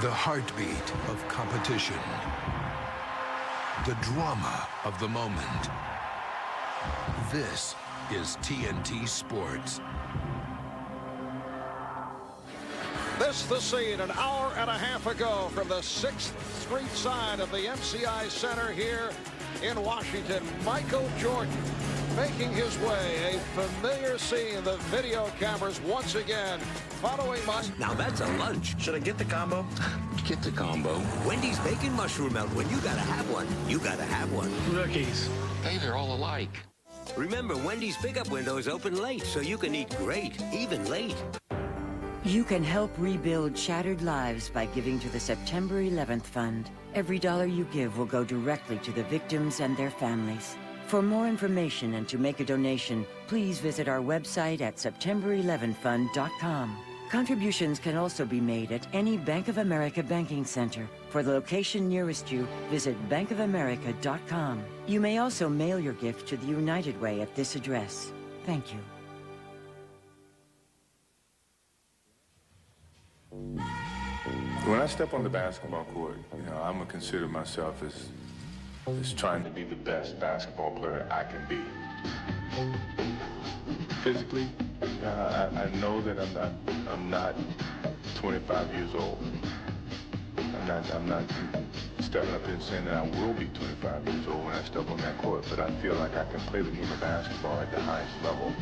The heartbeat of competition. The drama of the moment. This is TNT Sports. This the scene an hour and a half ago from the 6th Street side of the MCI Center here in Washington. Michael Jordan making his way, a familiar scene. The video cameras once again following my... Now that's a lunch. Should I get the combo? Get the combo. Wendy's Bacon Mushroom Melt. When you gotta have one, you gotta have one. Rookies. Hey, they're all alike. Remember, Wendy's pickup windows open late, so you can eat great, even late. You can help rebuild shattered lives by giving to the September 11th Fund. Every dollar you give will go directly to the victims and their families. For more information and to make a donation, please visit our website at september11fund.com. Contributions can also be made at any Bank of America banking center. For the location nearest you, visit bankofamerica.com. You may also mail your gift to the United Way at this address. Thank you. When I step on the basketball court, I'm gonna consider myself as trying to be the best basketball player I can be. Physically, I know that I'm not 25 years old. I'm not stepping up and saying that I will be 25 years old when I step on that court, but I feel like I can play the game of basketball at the highest level.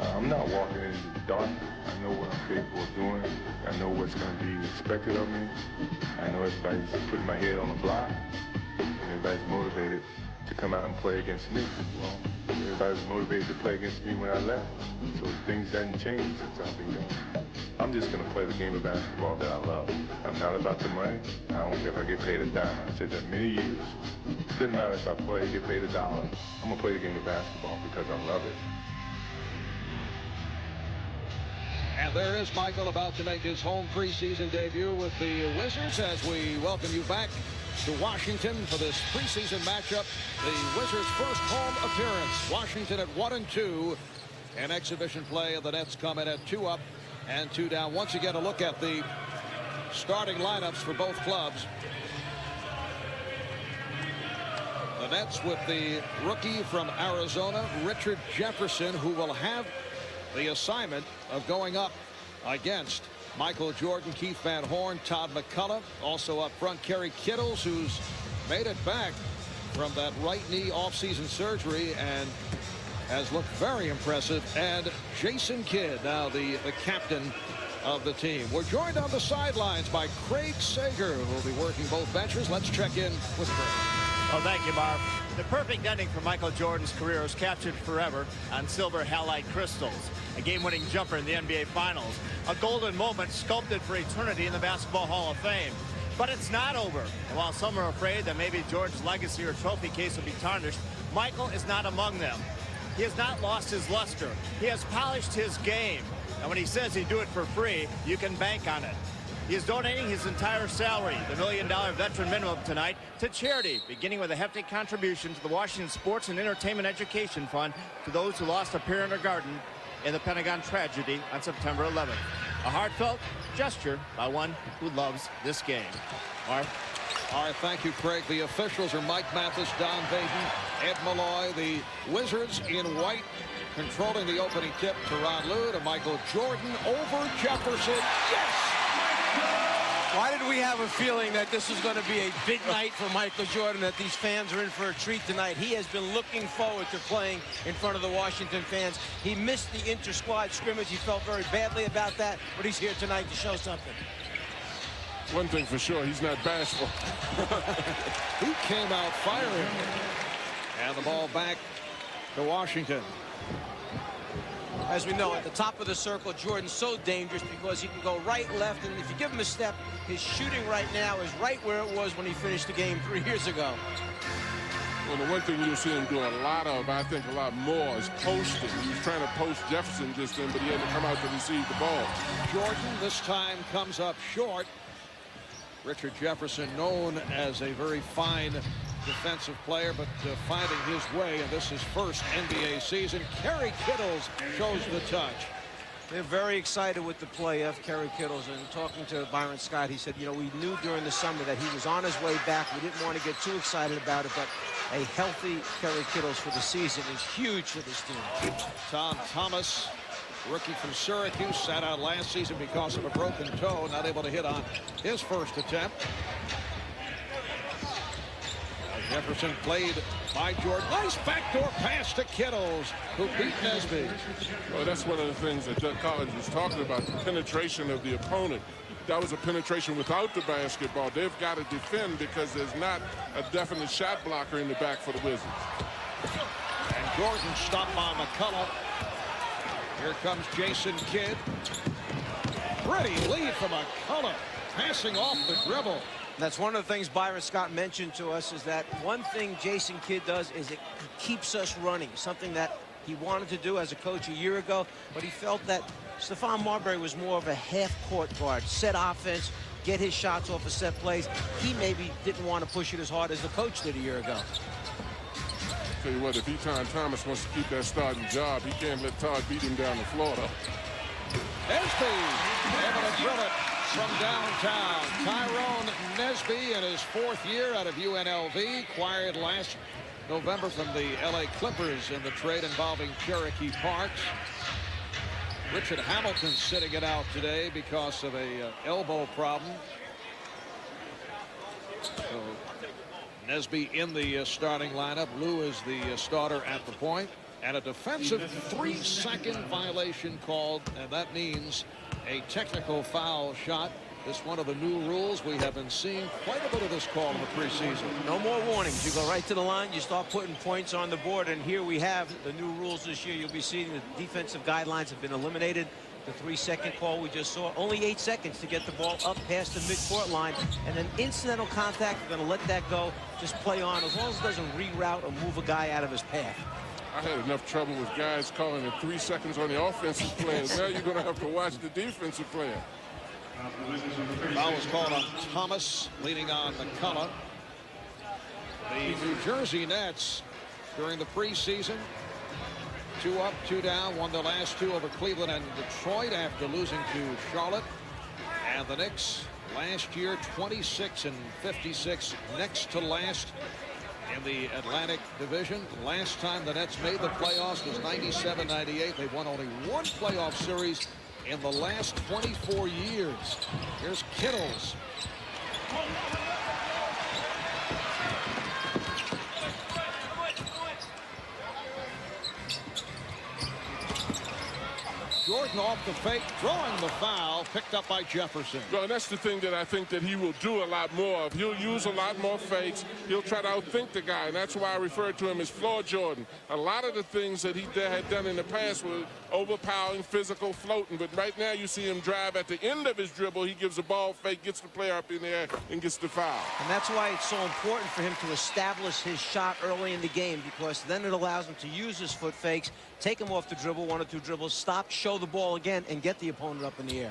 I'm not walking into the dark. I know what I'm capable of doing. I know what's going to be expected of me. I know everybody's putting my head on the block. Everybody's motivated to come out and play against me. Well, everybody was motivated to play against me when I left. So things hadn't changed since I've been gone. I'm just going to play the game of basketball that I love. I'm not about the money. I don't care if I get paid a dime. I said that many years. It doesn't matter if I play, get paid $1. I'm going to play the game of basketball because I love it. And there is Michael about to make his home preseason debut with the Wizards as we welcome you back to Washington for this preseason matchup. The Wizards' first home appearance. Washington at 1-2. An exhibition play of the Nets come in at 2 up and 2 down. Once again, a look at the starting lineups for both clubs. The Nets with the rookie from Arizona, Richard Jefferson, who will have the assignment of going up against Michael Jordan, Keith Van Horn, Todd McCullough. Also up front, Kerry Kittles, who's made it back from that right knee offseason surgery and has looked very impressive. And Jason Kidd, now the captain of the team. We're joined on the sidelines by Craig Sager, who will be working both benches. Let's check in with Craig. Oh, thank you, Marv. The perfect ending for Michael Jordan's career is captured forever on silver halide crystals. A game-winning jumper in the NBA Finals. A golden moment sculpted for eternity in the Basketball Hall of Fame. But it's not over. And while some are afraid that maybe Jordan's legacy or trophy case will be tarnished, Michael is not among them. He has not lost his luster. He has polished his game. And when he says he'd do it for free, you can bank on it. He is donating his entire salary, the $1 million veteran minimum tonight, to charity, beginning with a hefty contribution to the Washington Sports and Entertainment Education Fund to those who lost a parent or guardian in the Pentagon tragedy on September 11th. A heartfelt gesture by one who loves this game. Marv? All right, thank you, Craig. The officials are Mike Mathis, Don Baden, Ed Malloy. The Wizards in white controlling the opening tip to Ron Lue, to Michael Jordan over Jefferson. Yes! Why did we have a feeling that this was going to be a big night for Michael Jordan, that these fans are in for a treat tonight? He has been looking forward to playing in front of the Washington fans. He missed the inter-squad scrimmage. He felt very badly about that, but he's here tonight to show something. One thing for sure, he's not bashful. He came out firing. And the ball back to Washington. As we know, at the top of the circle, Jordan's so dangerous because he can go right, left, and if you give him a step, his shooting right now is right where it was when he finished the game 3 years ago. Well, the one thing you'll see him doing a lot of, I think a lot more, is posting. He was trying to post Jefferson just then, but he had to come out to receive the ball. Jordan this time comes up short. Richard Jefferson, known as a very fine defensive player, but finding his way in this his first NBA season. Kerry Kittles shows the touch. They're very excited with the play of Kerry Kittles. And talking to Byron Scott, he said, you know, we knew during the summer that he was on his way back. We didn't want to get too excited about it, but a healthy Kerry Kittles for the season is huge for this team. Tom Thomas, rookie from Syracuse, sat out last season because of a broken toe, not able to hit on his first attempt. Jefferson played by Jordan. Nice backdoor pass to Kittles, who beat Nesby. Well, that's one of the things that Doug Collins was talking about, the penetration of the opponent. That was a penetration without the basketball. They've got to defend because there's not a definite shot blocker in the back for the Wizards. And Jordan stopped by McCullough. Here comes Jason Kidd. Pretty lead from McCullough, passing off the dribble. That's one of the things Byron Scott mentioned to us, is that one thing Jason Kidd does is he keeps us running, something that he wanted to do as a coach a year ago, but he felt that Stephon Marbury was more of a half-court guard, set offense, get his shots off of set plays. He maybe didn't want to push it as hard as the coach did a year ago. Tell you what, if Eton Thomas wants to keep that starting job, he can't let Todd beat him down the floor, though. Nesby able to drill it from downtown. Tyrone Nesby in his 4th year out of UNLV, acquired last November from the LA Clippers in the trade involving Cherokee Parks. Richard Hamilton sitting it out today because of a elbow problem. So Nesby in the starting lineup. Lou is the starter at the point. And a defensive 3-second violation called, and that means a technical foul shot. This one of the new rules. We have been seeing quite a bit of this call in the preseason. No more warnings. You go right to the line, you start putting points on the board, and here we have the new rules this year. You'll be seeing the defensive guidelines have been eliminated. The 3-second call we just saw, only 8 seconds to get the ball up past the midcourt line, and then incidental contact, we're going to let that go. Just play on, as long as it doesn't reroute or move a guy out of his path. I had enough trouble with guys calling it 3 seconds on the offensive players. Now you're going to have to watch the defensive player. Foul was called on Thomas, leading on McCullough. The New Jersey Nets, during the preseason, 2 up, 2 down, won the last 2 over Cleveland and Detroit after losing to Charlotte. And the Knicks, last year, 26-56, next to last in the Atlantic Division. Last time the Nets made the playoffs was 97-98. They won only 1 playoff series in the last 24 years. Here's Kittles. Jordan off the fake, throwing the foul, picked up by Jefferson. Well, and that's the thing that I think that he will do a lot more of. He'll use a lot more fakes. He'll try to outthink the guy, and that's why I refer to him as floor Jordan. A lot of the things that he had done in the past were overpowering, physical, floating, but right now you see him drive at the end of his dribble. He gives a ball fake, gets the player up in the air, and gets the foul. And that's why it's so important for him to establish his shot early in the game, because then it allows him to use his foot fakes, take him off the dribble, 1 or 2 dribbles, stop, show the ball again, and get the opponent up in the air.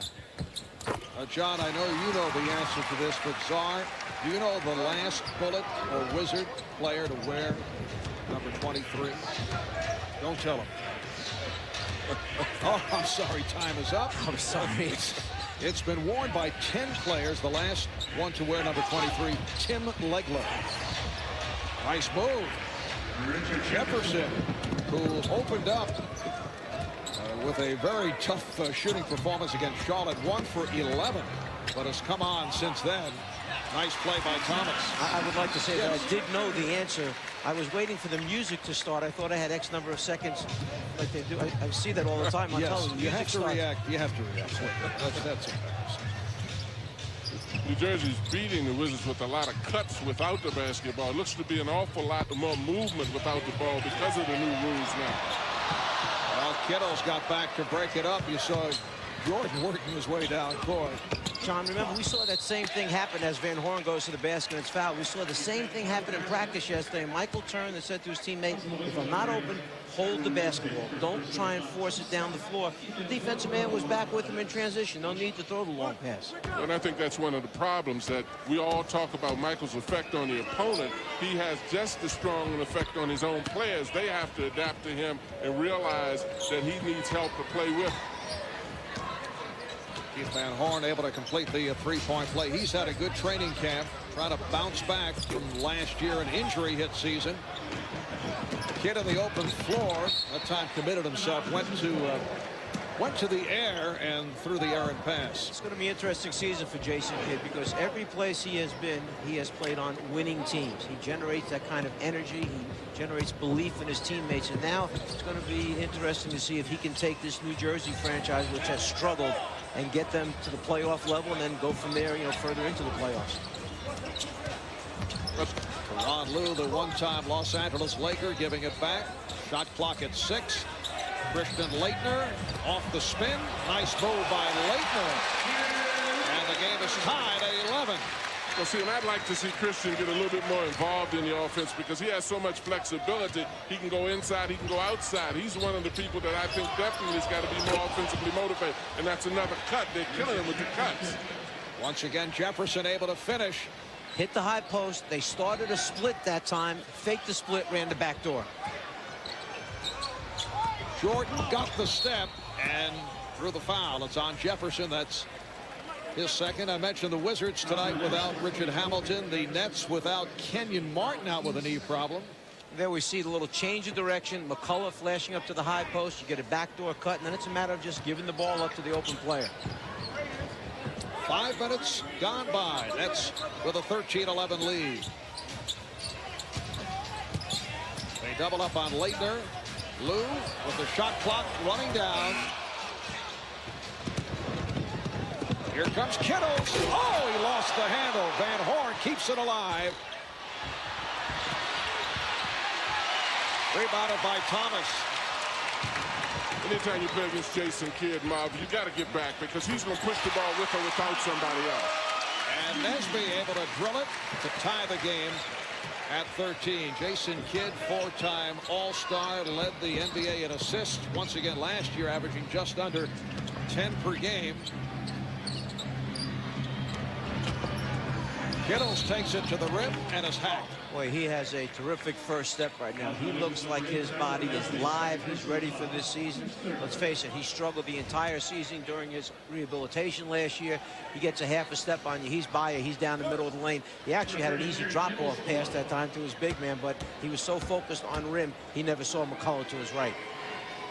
John, I know you know the answer to this, but Czar, do you know the last Bullet or Wizard player to wear number 23? Don't tell him. Oh, I'm sorry, time is up. I'm sorry. It's been worn by 10 players. The last one to wear number 23, Tim Legler. Nice move. Jefferson, who opened up with a very tough shooting performance against Charlotte, 1 for 11, but has come on since then. Nice play by Thomas. I would like to say that I did know the answer. I was waiting for the music to start. I thought I had X number of seconds like they do. I see that all the time on television. You have to react. You have to react. That's embarrassing. New Jersey's beating the Wizards with a lot of cuts without the basketball. It looks to be an awful lot more movement without the ball because of the new rules now. Well, Kittles got back to break it up. You saw Jordan working his way down court. John, remember, we saw that same thing happen as Van Horn goes to the basket and it's fouled. We saw the same thing happen in practice yesterday. Michael turned and said to his teammate, if I'm not open, hold the basketball. Don't try and force it down the floor. The defensive man was back with him in transition. No need to throw the long pass. And I think that's one of the problems, that we all talk about Michael's effect on the opponent. He has just as strong an effect on his own players. They have to adapt to him and realize that he needs help to play with. Keith Van Horn able to complete the three-point play. He's had a good training camp, trying to bounce back from last year, an injury-hit season. Kidd on the open floor. That time committed himself, went to the air and threw the errant pass. It's going to be an interesting season for Jason Kidd because every place he has been, he has played on winning teams. He generates that kind of energy. He generates belief in his teammates. And now it's going to be interesting to see if he can take this New Jersey franchise, which has struggled, and get them to the playoff level and then go from there, further into the playoffs. Ron Lue, the one-time Los Angeles Laker, giving it back. Shot clock at 6. Christian Laettner off the spin. Nice move by Laettner. And the game is tied at 11. Well, see, and I'd like to see Christian get a little bit more involved in the offense because he has so much flexibility. He can go inside, he can go outside. He's one of the people that I think definitely has got to be more offensively motivated. And that's another cut. They're killing him with the cuts. Once again, Jefferson able to finish. Hit the high post. They started a split that time. Faked the split, ran the back door. Jordan got the step and drew the foul. It's on Jefferson. That's his second. I mentioned the Wizards tonight without Richard Hamilton. The Nets without Kenyon Martin out with a knee problem. There we see the little change of direction. McCullough flashing up to the high post. You get a backdoor cut, and then it's a matter of just giving the ball up to the open player. 5 minutes gone by. Nets with a 13-11 lead. They double up on Laettner. Lue with the shot clock running down. Here comes Kittles. Oh, he lost the handle. Van Horn keeps it alive. Rebounded by Thomas. Anytime you play against Jason Kidd, Marv, you got to get back because he's going to push the ball with or without somebody else. And Nesby able to drill it to tie the game at 13. Jason Kidd, 4-time All-Star, led the NBA in assists once again last year, averaging just under 10 per game. Kittles takes it to the rim and is hacked. Boy, he has a terrific first step right now. He looks like his body is live. He's ready for this season. Let's face it, he struggled the entire season during his rehabilitation last year. He gets a half a step on you. He's by you. He's down the middle of the lane. He actually had an easy drop-off pass that time to his big man, but he was so focused on rim, he never saw McCullough to his right.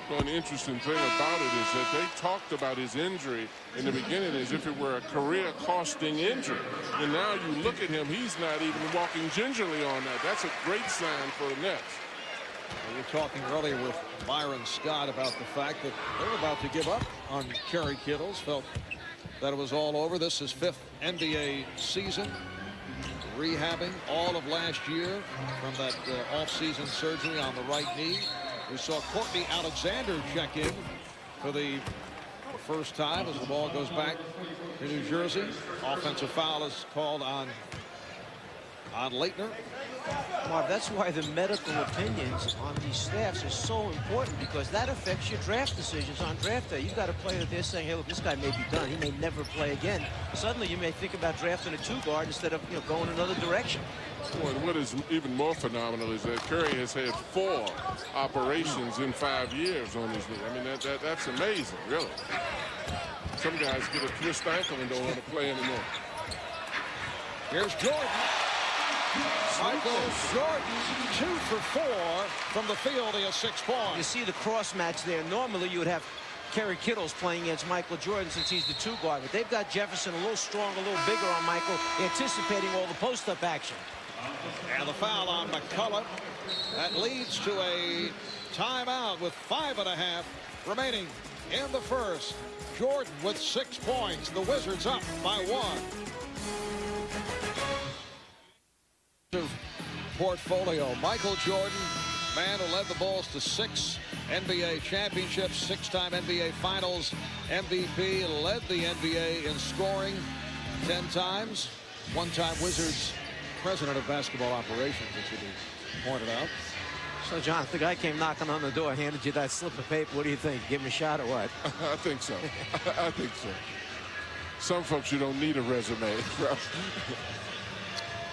Well, an interesting thing about it is that they talked about his injury in the beginning as if it were a career-costing injury. And now you look at him, he's not even walking gingerly on that. That's a great sign for the Nets. We were talking earlier with Byron Scott about the fact that they're about to give up on Kerry Kittles. Felt that it was all over. This is 5th NBA season. Rehabbing all of last year from that off-season surgery on the right knee. We saw Courtney Alexander check in for the first time as the ball goes back to New Jersey. Offensive foul is called on Laettner. Marv, that's why the medical opinions on these staffs is so important because that affects your draft decisions on draft day. You've got a player that they're saying, hey, look, this guy may be done. He may never play again. Suddenly you may think about drafting a 2-guard instead of going another direction. Well, what is even more phenomenal is that Curry has had 4 operations in 5 years on his knee. I mean, that's amazing, really. Some guys get a twist ankle and don't want to play anymore. Here's Jordan. Michael Jordan, 2 for 4 from the field. He has 6 points. You see the cross match there. Normally you would have Kerry Kittles playing against Michael Jordan since he's the 2-guard, but they've got Jefferson a little stronger, a little bigger on Michael, anticipating all the post-up action. And the foul on McCullough. That leads to a timeout with 5.5 remaining in the first. Jordan with 6 points. The Wizards up by 1. Portfolio. Michael Jordan, man who led the Bulls to 6 NBA championships, 6-time NBA Finals MVP, led the NBA in scoring 10 times. 1-time Wizards president of basketball operations, it should be pointed out. So, John, if the guy came knocking on the door, handed you that slip of paper, what do you think? Give him a shot or what? I think so. I think so. Some folks, you don't need a resume.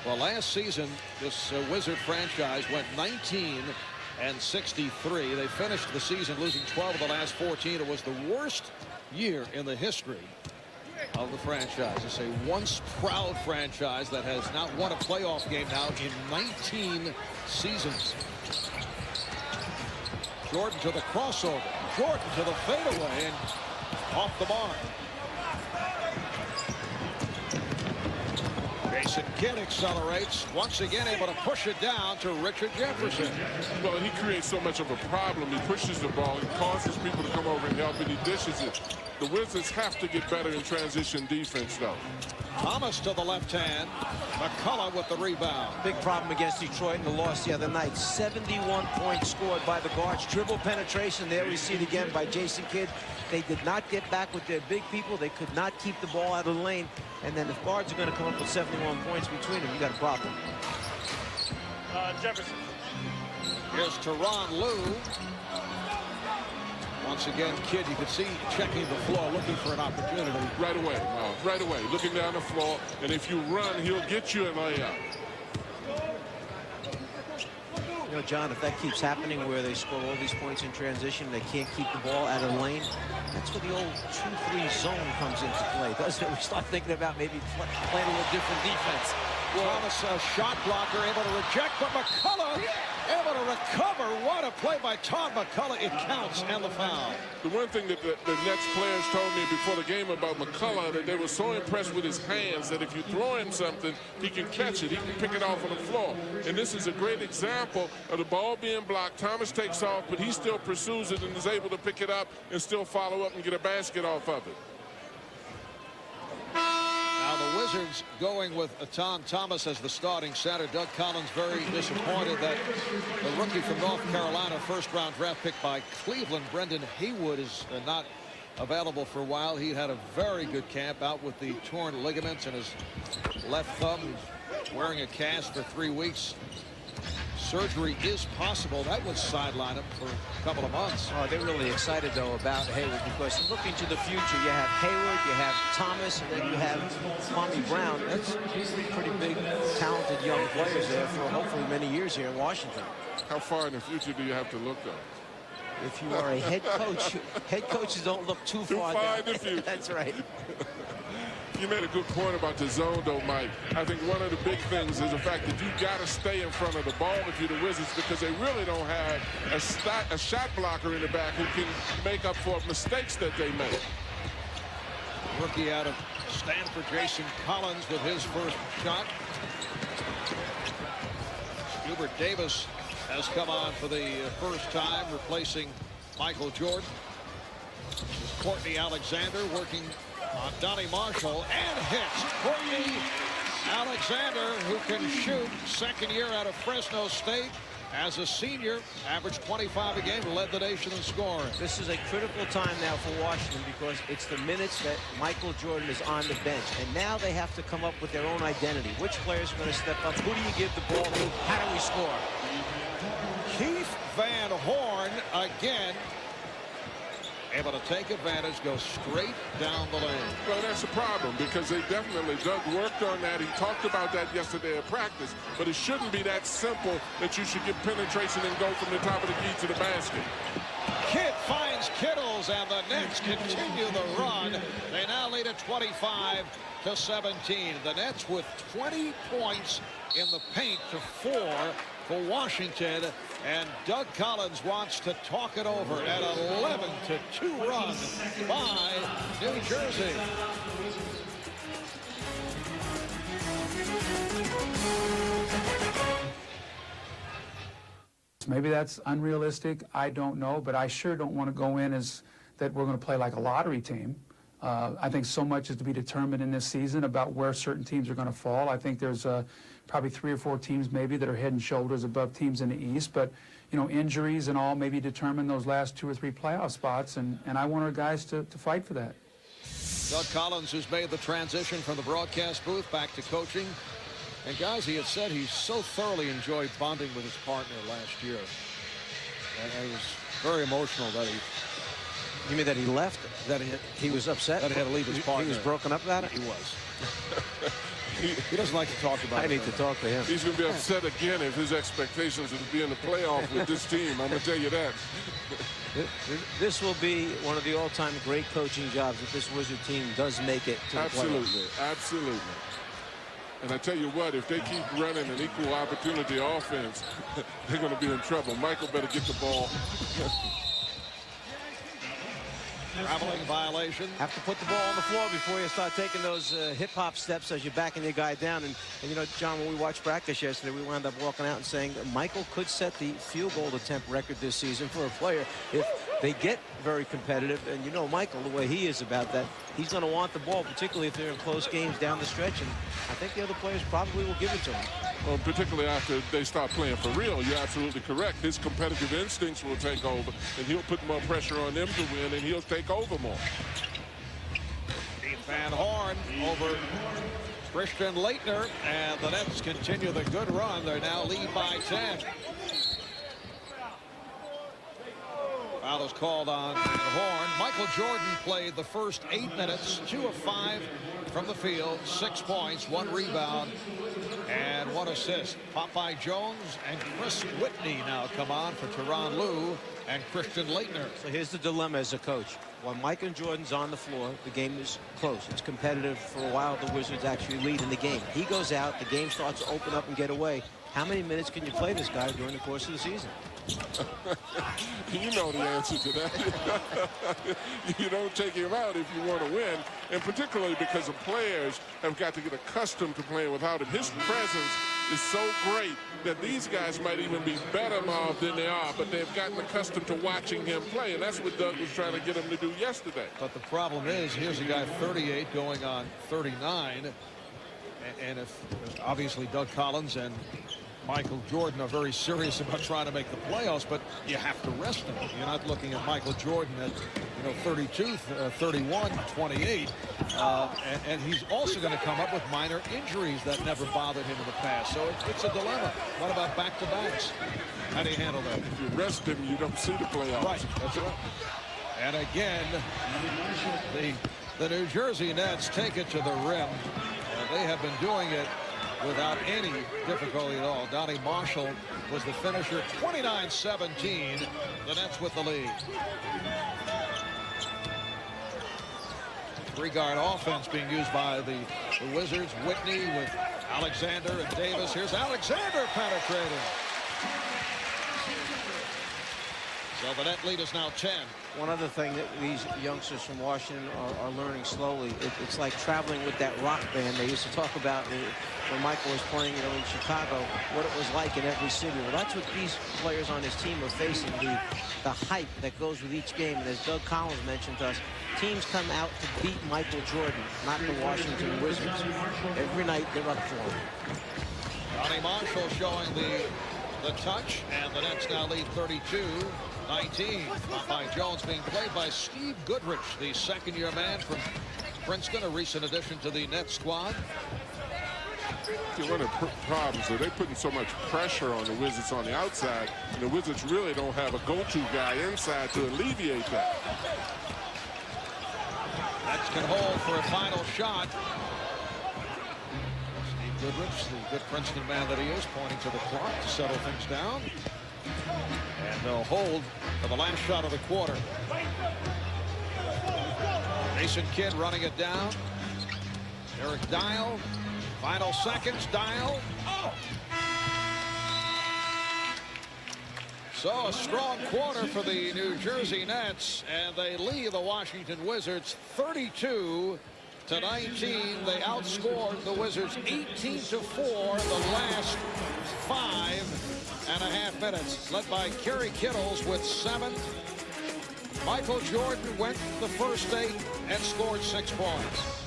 Well, last season, this Wizard franchise went 19-63. They finished the season losing 12 of the last 14. It was the worst year in the history of the franchise. It's a once proud franchise that has not won a playoff game now in 19 seasons. Jordan to the crossover. Jordan to the fadeaway and off the mark. Jason Kidd accelerates, once again able to push it down to Richard Jefferson. Well, he creates so much of a problem. He pushes the ball. He causes people to come over and help, and he dishes it. The Wizards have to get better in transition defense, though. Thomas to the left hand. McCullough with the rebound. Big problem against Detroit in the loss the other night. 71 points scored by the guards. Dribble penetration. There we see it again by Jason Kidd. They did not get back with their big people. They could not keep the ball out of the lane. And then if guards are going to come up with 71 points between them, you got a problem. Jefferson. Here's Tyronn Lue. Once again, Kidd, you can see checking the floor, looking for an opportunity. Right away, Miles, right away. Looking down the floor, and if you run, he'll get you a layup. You know, John, if that keeps happening where they score all these points in transition, they can't keep the ball out of the lane, that's where the old 2-3 zone comes into play, doesn't it? We start thinking about maybe playing a little different defense. Thomas, a shot blocker, able to reject, but McCullough able to recover. What a play by Todd McCullough. It counts, and the foul. The one thing that the Nets players told me before the game about McCullough, that they were so impressed with his hands that if you throw him something, he can catch it. He can pick it off on the floor. And this is a great example of the ball being blocked. Thomas takes off, but he still pursues it and is able to pick it up and still follow up and get a basket off of it. Now the Wizards going with Tom Thomas as the starting center. Doug Collins very disappointed that the rookie from North Carolina, first-round draft pick by Cleveland, Brendan Haywood, is not available for a while. He had a very good camp, out with the torn ligaments in his left thumb. He's wearing a cast for 3 weeks. Surgery is possible. That would sideline him for a couple of months. Oh, they're really excited, though, about Hayward, because looking to the future, you have Hayward, you have Thomas, and then you have Kwame Brown. That's pretty big, talented young players there for hopefully many years here in Washington. How far in the future do you have to look, though? If you are a head coaches don't look too far in the future. That's right. You made a good point about the zone, though, Mike. I think one of the big things is the fact that you got to stay in front of the ball if you're the Wizards, because they really don't have a shot blocker in the back who can make up for mistakes that they make. Rookie out of Stanford, Jason Collins, with his first shot. Hubert Davis has come on for the first time, replacing Michael Jordan. This is Courtney Alexander working on Donnie Marshall, and hits Courtney Alexander, who can shoot. Second year out of Fresno State. As a senior, averaged 25 a game, led the nation in scoring. This is a critical time now for Washington, because it's the minutes that Michael Jordan is on the bench. And now they have to come up with their own identity. Which players are going to step up? Who do you give the ball to? How do we score? Keith Van Horn again. Able to take advantage, go straight down the lane. Well, that's a problem, because Doug worked on that. He talked about that yesterday at practice, but it shouldn't be that simple that you should get penetration and go from the top of the key to the basket. Kidd finds Kittles, and the Nets continue the run. They now lead at 25-17. The Nets with 20 points in the paint to 4 for Washington, and Doug Collins wants to talk it over at 11-2 run by New Jersey. Maybe that's unrealistic. I don't know, but I sure don't want to go in as that we're going to play like a lottery team. I think so much is to be determined in this season about where certain teams are going to fall. I think there's probably 3 or 4 teams maybe that are head and shoulders above teams in the East, but you know, injuries and all maybe determine those last 2 or 3 playoff spots, and I want our guys to fight for that. Doug Collins has made the transition from the broadcast booth back to coaching. And guys, he had said he so thoroughly enjoyed bonding with his partner last year. And it was very emotional that he You mean that he left? That He was upset? That he had to leave his partner. He was broken up about it? He was. He doesn't like to talk about it. I need to talk to him. He's going to be upset again if his expectations are to be in the playoff with this team. I'm going to tell you that. This will be one of the all-time great coaching jobs if this Wizard team does make it to the playoffs. Absolutely. And I tell you what, if they keep running an equal opportunity offense, they're going to be in trouble. Michael better get the ball. Traveling violation. Have to put the ball on the floor before you start taking those hip-hop steps as you're backing your guy down. And you know, John, when we watched practice yesterday, we wound up walking out and saying that Michael could set the field goal attempt record this season for a player if they get very competitive. And you know Michael, the way he is about that, he's going to want the ball, particularly if they're in close games down the stretch. And I think the other players probably will give it to him. Well, particularly after they start playing for real, you're absolutely correct. His competitive instincts will take over, and he'll put more pressure on them to win, and he'll take over more. Keith Van Horn over Christian Laettner, and the Nets continue the good run. They now lead by 10. Foul is called on Horn. Michael Jordan played the first 8 minutes, 2 of 5 from the field, 6 points, 1 rebound, and 1 assist. Popeye Jones and Chris Whitney now come on for Tyronn Lue and Christian Laettner. So here's the dilemma as a coach. While Michael Jordan's on the floor, the game is close. It's competitive. For a while, the Wizards actually lead in the game. He goes out, the game starts to open up and get away. How many minutes can you play this guy during the course of the season? You know the answer to that. You don't take him out if you want to win, and particularly because the players have got to get accustomed to playing without him. His presence is so great that these guys might even be better off than they are, but they've gotten accustomed to watching him play, and that's what Doug was trying to get him to do yesterday. But the problem is, here's a guy 38 going on 39, and if obviously Doug Collins and Michael Jordan are very serious about trying to make the playoffs, but you have to rest him. You're not looking at Michael Jordan at 32, 31, 28, and he's also going to come up with minor injuries that never bothered him in the past. So it's a dilemma. What about back-to-backs? How do you handle that? If you rest him, you don't see the playoffs. Right, that's right. And again, the New Jersey Nets take it to the rim. They have been doing it without any difficulty at all. Donnie Marshall was the finisher. 29-17. The Nets with the lead. 3-guard offense being used by the Wizards. Whitney with Alexander and Davis. Here's Alexander penetrating. So the net lead is now 10. One other thing that these youngsters from Washington are learning slowly, it's like traveling with that rock band they used to talk about when Michael was playing, in Chicago, what it was like in every city. Well, that's what these players on his team are facing, the hype that goes with each game. And as Doug Collins mentioned to us, teams come out to beat Michael Jordan, not the Washington Wizards. Every night they're up for him. Donnie Marshall showing the touch, and the Nets now lead 32-19. Popeye Jones being played by Steve Goodrich, the second-year man from Princeton, a recent addition to the Nets squad. One of the problems is they're putting so much pressure on the Wizards on the outside, and the Wizards really don't have a go-to guy inside to alleviate that. Nets can hold for a final shot. Steve Goodrich, the good Princeton man that he is, pointing to the clock to settle things down. And they'll hold for the last shot of the quarter. Jason Kidd running it down. Eric Dial. Final seconds, Dial. Oh! So a strong quarter for the New Jersey Nets, and they lead the Washington Wizards 32-19. They outscored the Wizards 18-4 the last 5.5 minutes, led by Kerry Kittles with 7. Michael Jordan went the first 8 and scored 6 points.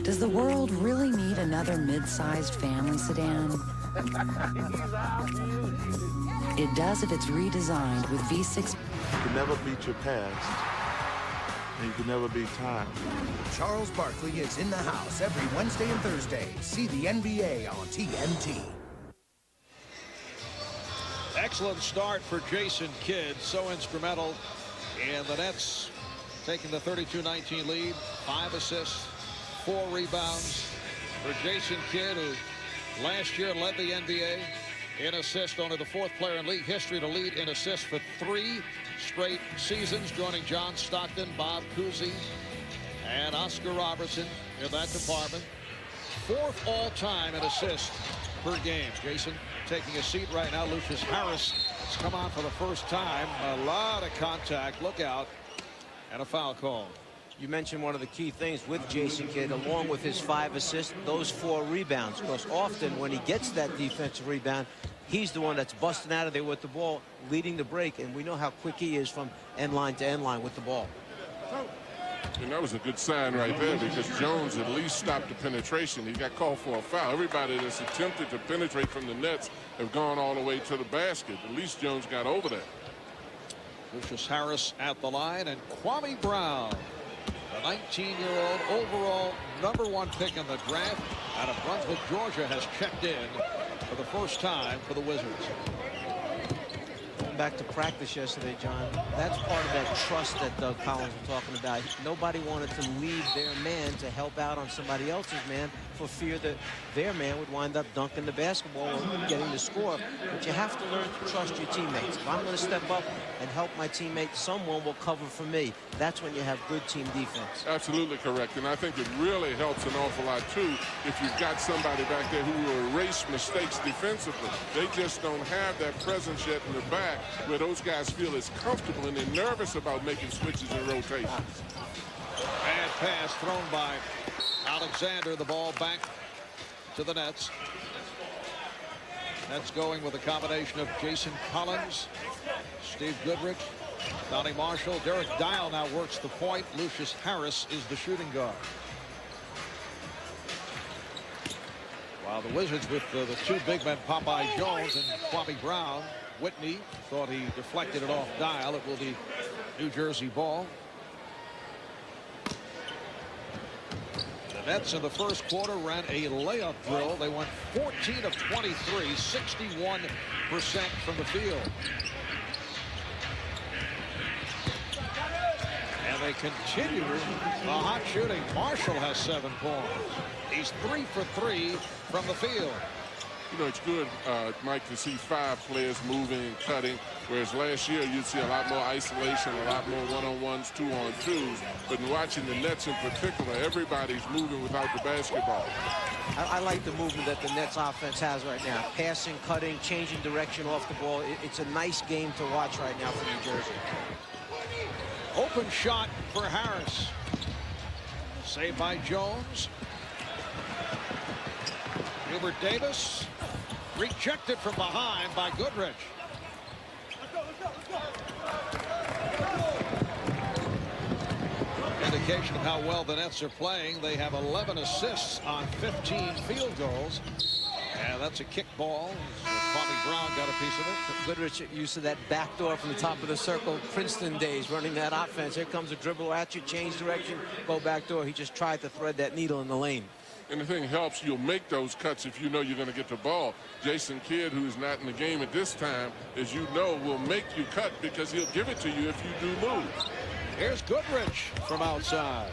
Does the world really need another mid-sized family sedan? It does if it's redesigned with V6. You can never beat your past, and you can never be tired. Charles Barkley is in the house every Wednesday and Thursday. See the NBA on TNT. Excellent start for Jason Kidd. So instrumental in the Nets taking the 32-19 lead. 5 assists, 4 rebounds for Jason Kidd, who last year led the NBA in assists, only the 4th player in league history to lead in assists for 3 straight seasons, joining John Stockton, Bob Cousy, and Oscar Robertson in that department. 4th all-time in assists per game. Jason taking a seat right now. Lucius Harris has come on for the first time. A lot of contact. Look out. And a foul call. You mentioned one of the key things with Jason Kidd, along with his 5 assists, those 4 rebounds. Because often when he gets that defensive rebound, he's the one that's busting out of there with the ball, leading the break. And we know how quick he is from end line to end line with the ball. And that was a good sign right there, because Jones at least stopped the penetration. He got called for a foul. Everybody that's attempted to penetrate from the Nets have gone all the way to the basket. At least Jones got over that. Lucius Harris at the line, and Kwame Brown, the 19-year-old overall #1 pick in the draft out of Brunswick, Georgia, has checked in for the first time for the Wizards. Going back to practice yesterday, John, that's part of that trust that Doug Collins was talking about. Nobody wanted to leave their man to help out on somebody else's man for fear that their man would wind up dunking the basketball or getting the score. But you have to learn to trust your teammates. If I'm going to step up and help my teammate, someone will cover for me. That's when you have good team defense. Absolutely correct. And I think it really helps an awful lot, too, if you've got somebody back there who will erase mistakes defensively. They just don't have that presence yet in the back where those guys feel as comfortable, and they're nervous about making switches and rotations. Bad pass thrown by Alexander. The ball back to the Nets. Nets going with a combination of Jason Collins, Steve Goodrich, Donnie Marshall. Derek Dial now works the point. Lucius Harris is the shooting guard. While the Wizards with the 2 big men, Popeye Jones and Kwame Brown. Whitney thought he deflected it off Dial. It will be New Jersey ball. The Nets in the first quarter ran a layup drill. They went 14 of 23, 61% from the field. And they continue the hot shooting. Marshall has 7 points. He's 3 for 3 from the field. You know, it's good, Mike, to see 5 players moving and cutting, whereas last year you'd see a lot more isolation, a lot more one-on-ones, 2-on-2s. But in watching the Nets in particular, everybody's moving without the basketball. I like the movement that the Nets offense has right now. Passing, cutting, changing direction off the ball. It's a nice game to watch right now for New Jersey. Open shot for Harris. Saved by Jones. Hubert Davis rejected from behind by Goodrich. Indication of how well the Nets are playing. They have 11 assists on 15 field goals. And that's a kick ball. Kwame Brown got a piece of it. Goodrich used to that backdoor from the top of the circle. Princeton days running that offense. Here comes a dribble at you, change direction, go backdoor. He just tried to thread that needle in the lane. And the thing helps, you'll make those cuts if you know you're going to get the ball. Jason Kidd, who's not in the game at this time, as you know, will make you cut because he'll give it to you if you do move. Here's Goodrich from outside.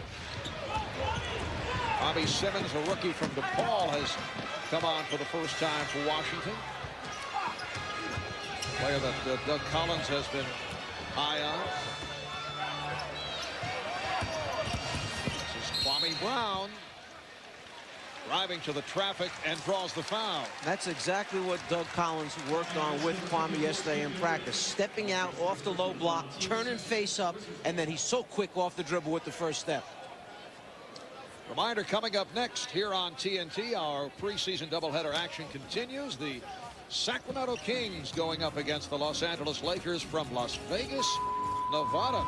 Bobby Simmons, a rookie from DePaul, has come on for the first time for Washington. Player that Doug Collins has been high on. This is Kwame Brown. Driving to the traffic and draws the foul. That's exactly what Doug Collins worked on with Kwame yesterday in practice. Stepping out off the low block, turning face up, and then he's so quick off the dribble with the first step. Reminder coming up next here on TNT. Our preseason doubleheader action continues. The Sacramento Kings going up against the Los Angeles Lakers from Las Vegas, Nevada.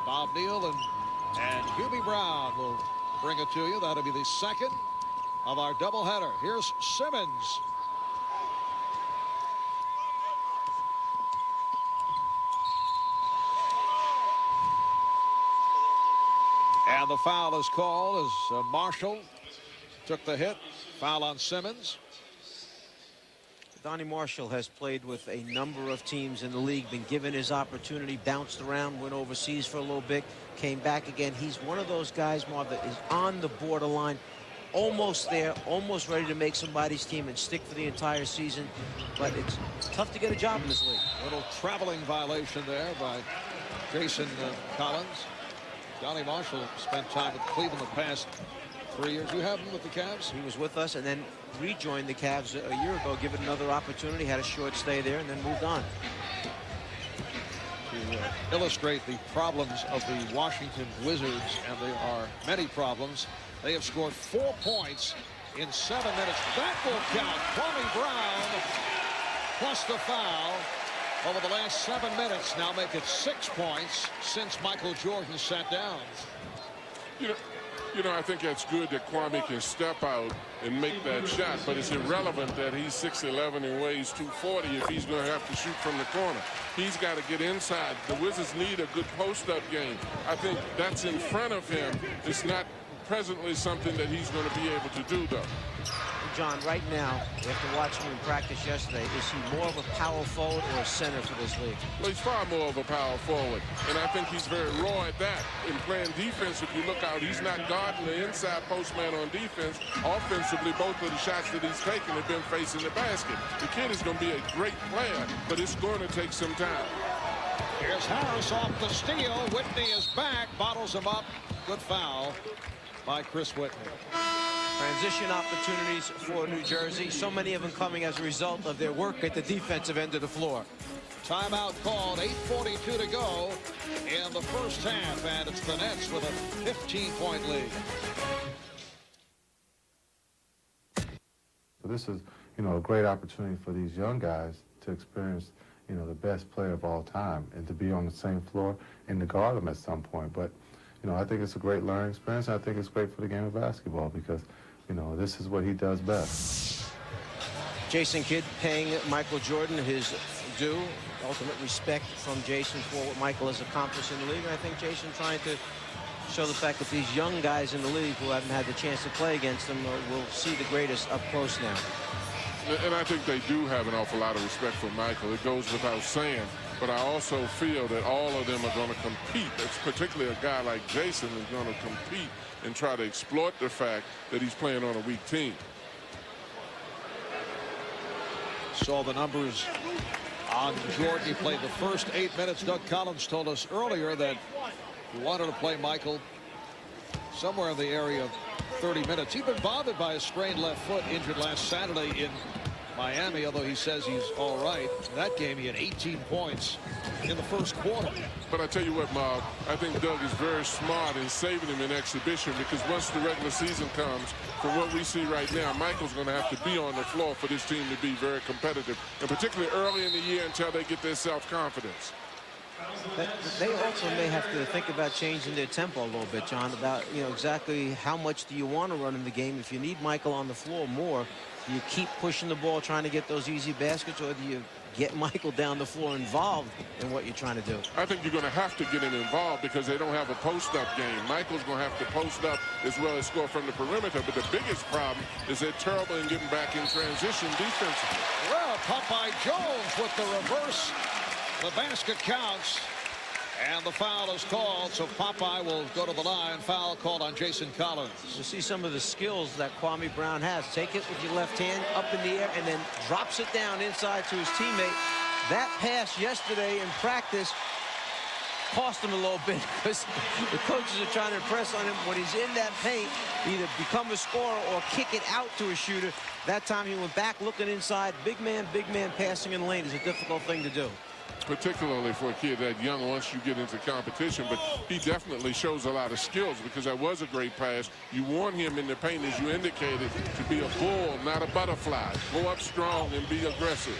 Bob Neal and Hubie Brown will bring it to you. That'll be the second of our doubleheader. Here's Simmons. And the foul is called as Marshall took the hit. Foul on Simmons. Donnie Marshall has played with a number of teams in the league, been given his opportunity, bounced around, went overseas for a little bit, came back again. He's one of those guys, Marv, that is on the borderline, almost there, almost ready to make somebody's team and stick for the entire season. But it's tough to get a job in this league. Little traveling violation there by Jason Collins. Donnie Marshall spent time with Cleveland the past 3 years. You have him with the Cavs? He was with us and then rejoined the Cavs a year ago, given another opportunity, had a short stay there, and then moved on. To illustrate the problems of the Washington Wizards, and there are many problems, they have scored 4 points in 7 minutes. That will count. Kwame Brown plus the foul over the last 7 minutes now make it 6 points since Michael Jordan sat down. You know, I think that's good that Kwame can step out and make that shot, but it's irrelevant that he's 6'11" and weighs 240 if he's going to have to shoot from the corner. He's got to get inside. The Wizards need a good post-up game. I think that's in front of him. It's not presently something that he's going to be able to do, though. John, right now, after watching him practice yesterday, is he more of a power forward or a center for this league? Well, he's far more of a power forward, and I think he's very raw at that. In playing defense, if you look out, he's not guarding the inside postman on defense. Offensively, both of the shots that he's taken have been facing the basket. The kid is going to be a great player, but it's going to take some time. Here's Harris off the steal. Whitney is back, bottles him up. Good foul by Chris Whitney. Transition opportunities for New Jersey. So many of them coming as a result of their work at the defensive end of the floor. Timeout called, 8:42 to go in the first half, and it's the Nets with a 15-point lead. So this is, a great opportunity for these young guys to experience, the best player of all time and to be on the same floor and to guard them at some point. But, I think it's a great learning experience. I think it's great for the game of basketball because, this is what he does best. Jason Kidd paying Michael Jordan his due. Ultimate respect from Jason for what Michael has accomplished in the league. And I think Jason trying to show the fact that these young guys in the league who haven't had the chance to play against them will see the greatest up close now. And I think they do have an awful lot of respect for Michael. It goes without saying. But I also feel that all of them are going to compete. It's particularly a guy like Jason is going to compete and try to exploit the fact that he's playing on a weak team. Saw the numbers on Jordan. He played the first 8 minutes. Doug Collins told us earlier that he wanted to play Michael somewhere in the area of 30 minutes. He'd been bothered by a sprained left foot, injured last Saturday in Miami, although he says he's all right. In that game, he had 18 points in the first quarter. But I tell you what, Marv, I think Doug is very smart in saving him in exhibition because once the regular season comes, from what we see right now, Michael's going to have to be on the floor for this team to be very competitive, and particularly early in the year until they get their self-confidence. They also may have to think about changing their tempo a little bit, John, about, exactly how much do you want to run in the game. If you need Michael on the floor more, do you keep pushing the ball, trying to get those easy baskets, or do you get Michael down the floor involved in what you're trying to do? I think you're going to have to get him involved because they don't have a post-up game. Michael's going to have to post up as well as score from the perimeter, but the biggest problem is they're terrible in getting back in transition defensively. Well, Popeye Jones with the reverse. The basket counts, and the foul is called, so Popeye will go to the line. Foul called on Jason Collins. You see some of the skills that Kwame Brown has. Take it with your left hand up in the air and then drops it down inside to his teammate. That pass yesterday in practice cost him a little bit because the coaches are trying to impress on him when he's in that paint, either become a scorer or kick it out to a shooter. That time he went back looking inside. Big man passing in the lane is a difficult thing to do. Particularly for a kid that young once you get into competition, but he definitely shows a lot of skills because that was a great pass. You want him in the paint, as you indicated, to be a bull, not a butterfly. Go up strong and be aggressive.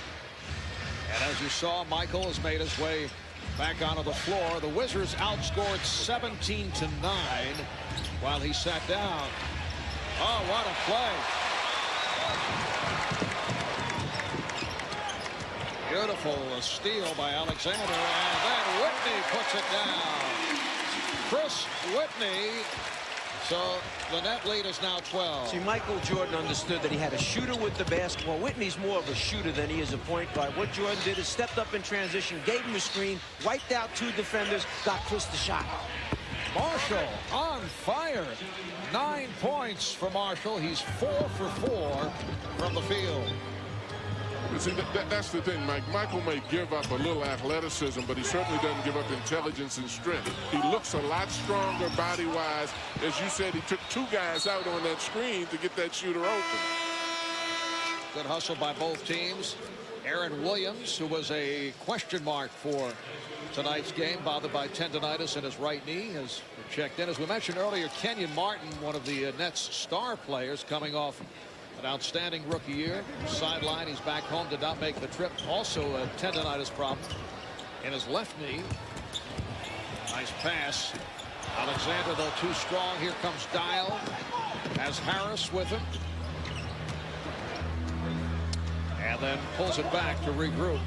And as you saw, Michael has made his way back onto the floor. The Wizards outscored 17-9 while he sat down. Oh, what a play. Beautiful steal by Alexander, and then Whitney puts it down. Chris Whitney. So the net lead is now 12. See, Michael Jordan understood that he had a shooter with the basketball. Whitney's more of a shooter than he is a point guard. What Jordan did is stepped up in transition, gave him a screen, wiped out 2 defenders, got Chris the shot. Marshall on fire. 9 points for Marshall. He's 4 for 4 from the field. See, that's the thing, Mike. Michael may give up a little athleticism, but he certainly doesn't give up intelligence and strength. He looks a lot stronger body-wise. As you said, he took 2 guys out on that screen to get that shooter open. Good hustle by both teams. Aaron Williams, who was a question mark for tonight's game, bothered by tendonitis in his right knee, has checked in. As we mentioned earlier, Kenyon Martin, one of the Nets' star players, coming off an outstanding rookie year. Sideline, he's back home, did not make the trip. Also a tendonitis problem in his left knee. Nice pass. Alexander, though, too strong. Here comes Dial. Has Harris with him. And then pulls it back to regroup.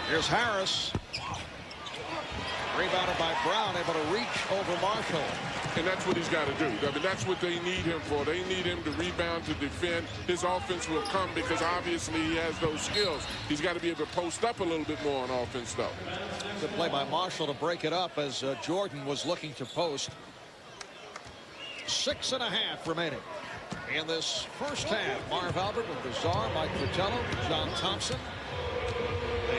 Here's Harris. Rebounded by Brown, able to reach over Marshall. And that's what he's got to do. I mean, that's what they need him for. They need him to rebound, to defend. His offense will come because obviously he has those skills. He's got to be able to post up a little bit more on offense, though. Good play by Marshall to break it up as Jordan was looking to post. 6.5 remaining in this first half. Marv Albert with Bizarre, Mike Fratello, John Thompson.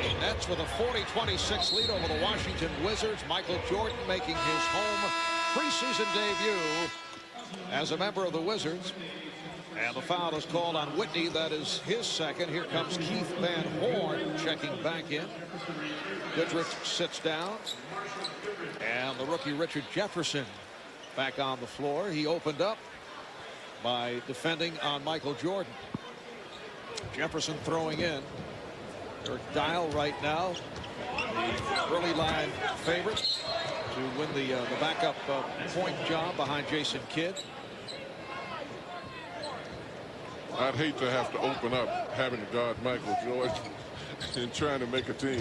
The Nets with a 40-26 lead over the Washington Wizards. Michael Jordan making his home preseason debut as a member of the Wizards. And the foul is called on Whitney. That is his second. Here comes Keith Van Horn checking back in. Goodrich sits down. And the rookie Richard Jefferson back on the floor. He opened up by defending on Michael Jordan. Jefferson throwing in. Eric Dial right now, the early line favorite to win the backup point job behind Jason Kidd. I'd hate to have to open up having to guard Michael Jordan and trying to make a team.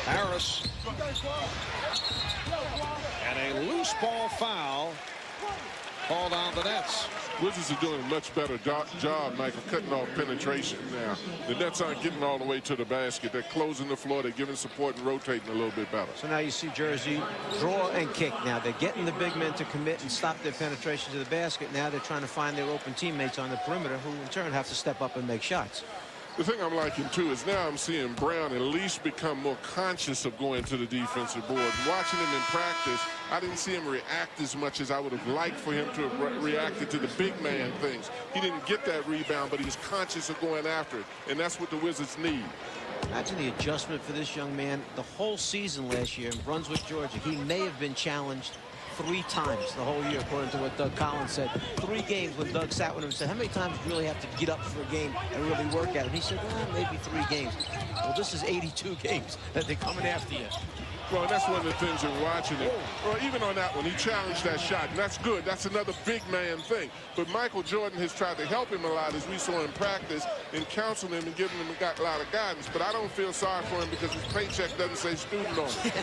Harris. And a loose ball foul called on the Nets. Wizards are doing a much better job, Michael, cutting off penetration now. The Nets aren't getting all the way to the basket. They're closing the floor. They're giving support and rotating a little bit better. So now you see Jersey draw and kick. Now they're getting the big men to commit and stop their penetration to the basket. Now they're trying to find their open teammates on the perimeter who in turn have to step up and make shots. The thing I'm liking, too, is now I'm seeing Brown at least become more conscious of going to the defensive board. Watching him in practice, I didn't see him react as much as I would have liked for him to have reacted to the big man things. He didn't get that rebound, but he was conscious of going after it, and that's what the Wizards need. Imagine the adjustment for this young man. The whole season last year in Brunswick, Georgia, he may have been challenged 3 times the whole year, according to what Doug Collins said. 3 games when Doug sat with him and said, how many times do you really have to get up for a game and really work at it? He said, well, maybe 3 games. Well, this is 82 games that they're coming after you. Well, and that's one of the things in watching it. Well, even on that one, he challenged that shot, and that's good. That's another big man thing. But Michael Jordan has tried to help him a lot, as we saw in practice, and counsel him and giving him a lot of guidance. But I don't feel sorry for him because his paycheck doesn't say student on it.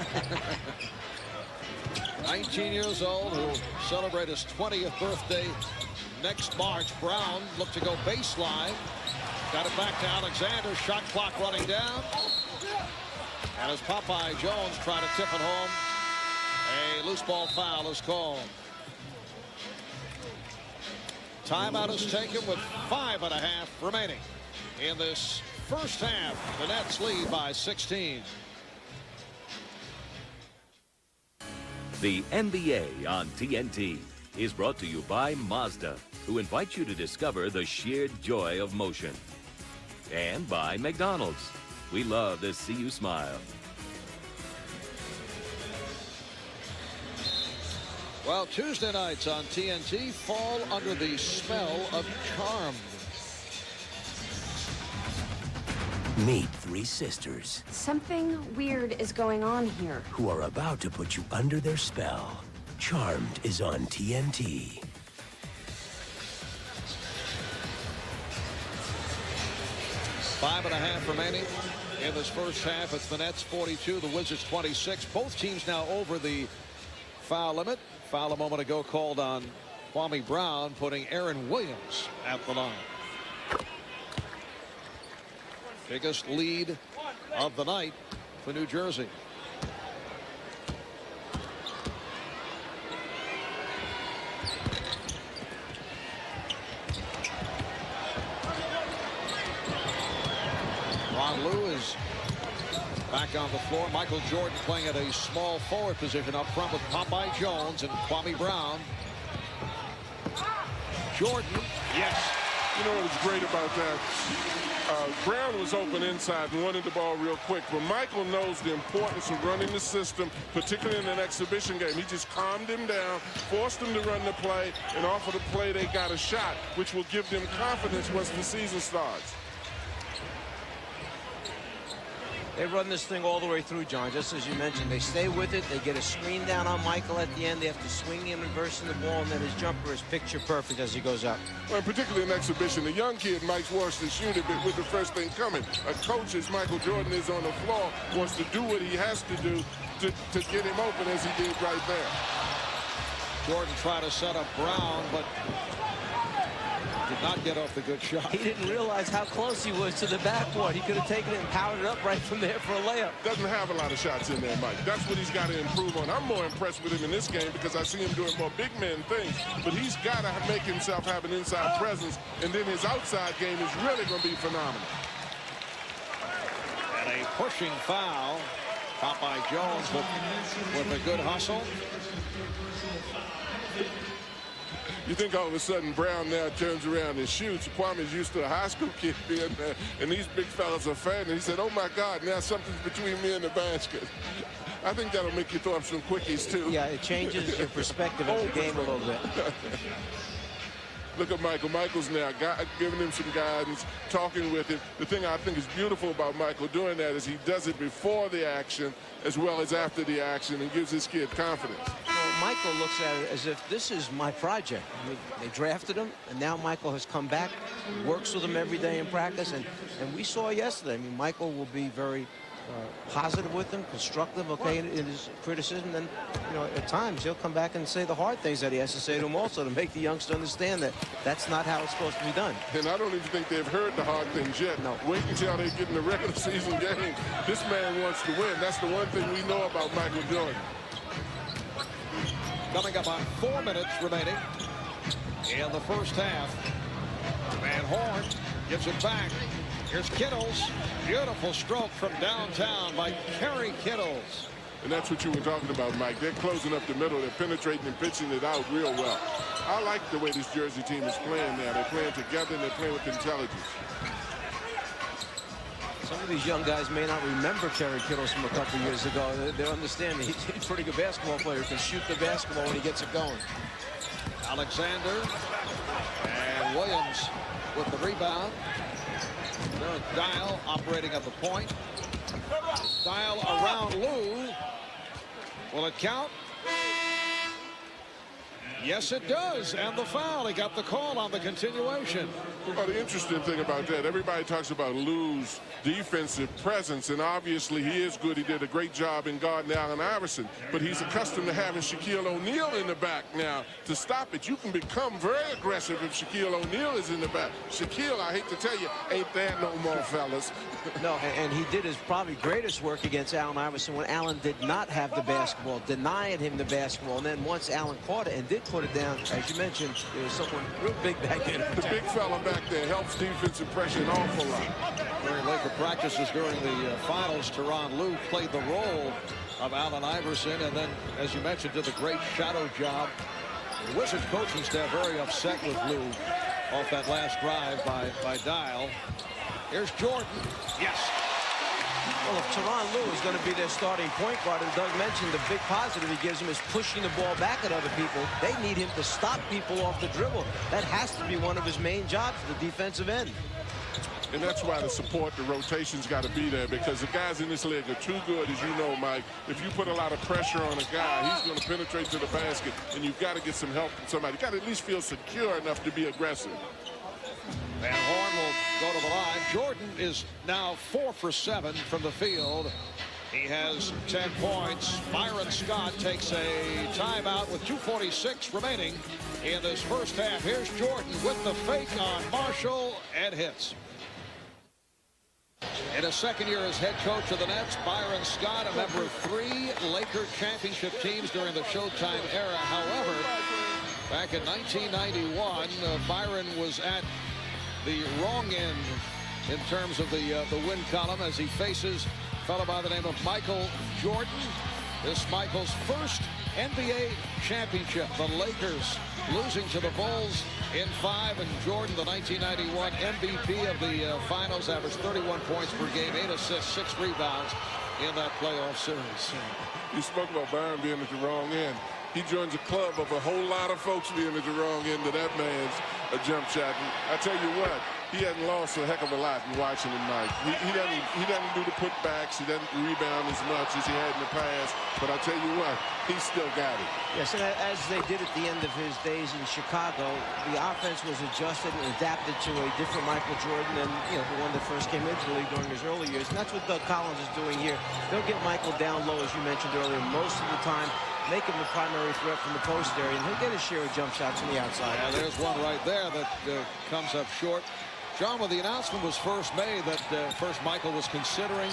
19 years old, who celebrate his 20th birthday next March. Brown looked to go baseline. Got it back to Alexander. Shot clock running down. And as Popeye Jones tried to tip it home, a loose ball foul is called. Timeout is taken with 5.5 remaining in this first half. The Nets lead by 16. The NBA on TNT is brought to you by Mazda, who invites you to discover the sheer joy of motion. And by McDonald's. We love to see you smile. Well, Tuesday nights on TNT fall under the spell of Charmed. Meet 3 sisters Something weird is going on here. who are about to put you under their spell. Charmed is on TNT. 5.5 remaining in this first half. It's the Nets 42, the Wizards 26. Both teams now over the foul limit. Foul a moment ago called on Kwame Brown, putting Aaron Williams at the line. Biggest lead of the night for New Jersey. Ron Lue is back on the floor. Michael Jordan playing at a small forward position up front with Popeye Jones and Kwame Brown. Jordan, yes. You know what was great about that? Brown was open inside and wanted the ball real quick, but Michael knows the importance of running the system, particularly in an exhibition game. He just calmed him down, forced him to run the play, and off of the play they got a shot, which will give them confidence once the season starts. They run this thing all the way through, John, just as you mentioned. They stay with it. They get a screen down on Michael at the end. They have to swing him and versing the ball, and then his jumper is picture perfect as he goes up. Well, particularly in exhibition, the young kid, Mike, wants to shoot it with the first thing coming. A coach, as Michael Jordan is on the floor, wants to do what he has to do to get him open, as he did right there. Jordan tried to set up Brown, but did not get off the good shot. He didn't realize how close he was to the backboard. He could have taken it and powered it up right from there for a layup. Doesn't have a lot of shots in there, Mike. That's what he's got to improve on. I'm more impressed with him in this game because I see him doing more big man things. But he's got to make himself have an inside presence, and then his outside game is really going to be phenomenal. And a pushing foul. Popeye Jones with a good hustle. You think all of a sudden Brown now turns around and shoots. Kwame's used to a high school kid being there, and these big fellas are fan. And he said, oh, my God, now something's between me and the basket. I think that'll make you throw up some quickies, too. Yeah, it changes your perspective of the game a little bit. Look at Michael. Michael's now giving him some guidance, talking with him. The thing I think is beautiful about Michael doing that is he does it before the action as well as after the action and gives his kid confidence. Well, Michael looks at it as if this is my project. They drafted him, and now Michael has come back, works with him every day in practice, and we saw yesterday. I mean, Michael will be very positive with him, constructive, okay, in his criticism. Then, you know, at times he'll come back and say the hard things that he has to say to him also to make the youngster understand that that's not how it's supposed to be done. And I don't even think they've heard the hard things yet. No. Wait until they get in the regular season game. This man wants to win. That's the one thing we know about Michael Jordan. Coming up on 4 minutes remaining in the first half. Van Horn gives it back. Here's Kittles. Beautiful stroke from downtown by Kerry Kittles. And that's what you were talking about, Mike. They're closing up the middle. They're penetrating and pitching it out real well. I like the way this Jersey team is playing now. They're playing together and they're playing with intelligence. Some of these young guys may not remember Kerry Kittles from a couple years ago. They understand he's a pretty good basketball player. He can shoot the basketball when he gets it going. Alexander and Williams with the rebound. There's Dial operating at the point. Dial around Lue. Will it count? Yes, it does. And the foul. He got the call on the continuation. Well, the interesting thing about that, everybody talks about Lue's defensive presence, and obviously he is good. He did a great job in guarding Allen Iverson, but he's accustomed to having Shaquille O'Neal in the back now to stop it. You can become very aggressive if Shaquille O'Neal is in the back. Shaquille, I hate to tell you, ain't there no more, fellas. No, and he did his probably greatest work against Allen Iverson when Allen did not have the basketball, denied him the basketball, and then once Allen caught it and did put it down, as you mentioned, there was someone real big back there. The big fella back there helps defensive pressure an awful lot. During Laker practices during the finals, Tyronn Lue played the role of Allen Iverson, and then, as you mentioned, did the great shadow job. The Wizards coaching staff very upset with Lue off that last drive by Dial. Here's Jordan. Yes. Well, if Tyronn Lue is going to be their starting point guard, and Doug mentioned the big positive he gives him is pushing the ball back at other people, they need him to stop people off the dribble. That has to be one of his main jobs, the defensive end. And that's why the support, the rotation's got to be there, because the guys in this league are too good, as you know, Mike. If you put a lot of pressure on a guy, he's going to penetrate to the basket, and you've got to get some help from somebody. You've got to at least feel secure enough to be aggressive. Van Horn will go to the line. Jordan is now 4 for 7 from the field. He has 10 points. Byron Scott takes a timeout with 2:46 remaining in this first half. Here's Jordan with the fake on Marshall and hits. In his second year as head coach of the Nets, Byron Scott, a member of 3 Laker championship teams during the Showtime era. However, back in 1991, Byron was at the wrong end in terms of the win column as he faces a fellow by the name of Michael Jordan. This Michael's first NBA championship. The Lakers losing to the Bulls in 5, and Jordan, the 1991 MVP of the finals, averaged 31 points per game, 8 assists, 6 rebounds in that playoff series. You spoke about Byron being at the wrong end. He joins a club of a whole lot of folks being at the wrong end of that man's jump shot. And I tell you what, he hasn't lost a heck of a lot in watching him, Mike. He doesn't do the putbacks. He doesn't rebound as much as he had in the past. But I tell you what, he's still got it. Yes, and as they did at the end of his days in Chicago, the offense was adjusted and adapted to a different Michael Jordan than the one that first came into the league during his early years. And that's what Doug Collins is doing here. They'll get Michael down low, as you mentioned earlier, most of the time, make him the primary threat from the post area, and he'll get his share of jump shots from the outside. Yeah, there's one right there that comes up short. John, when the announcement was first made that first Michael was considering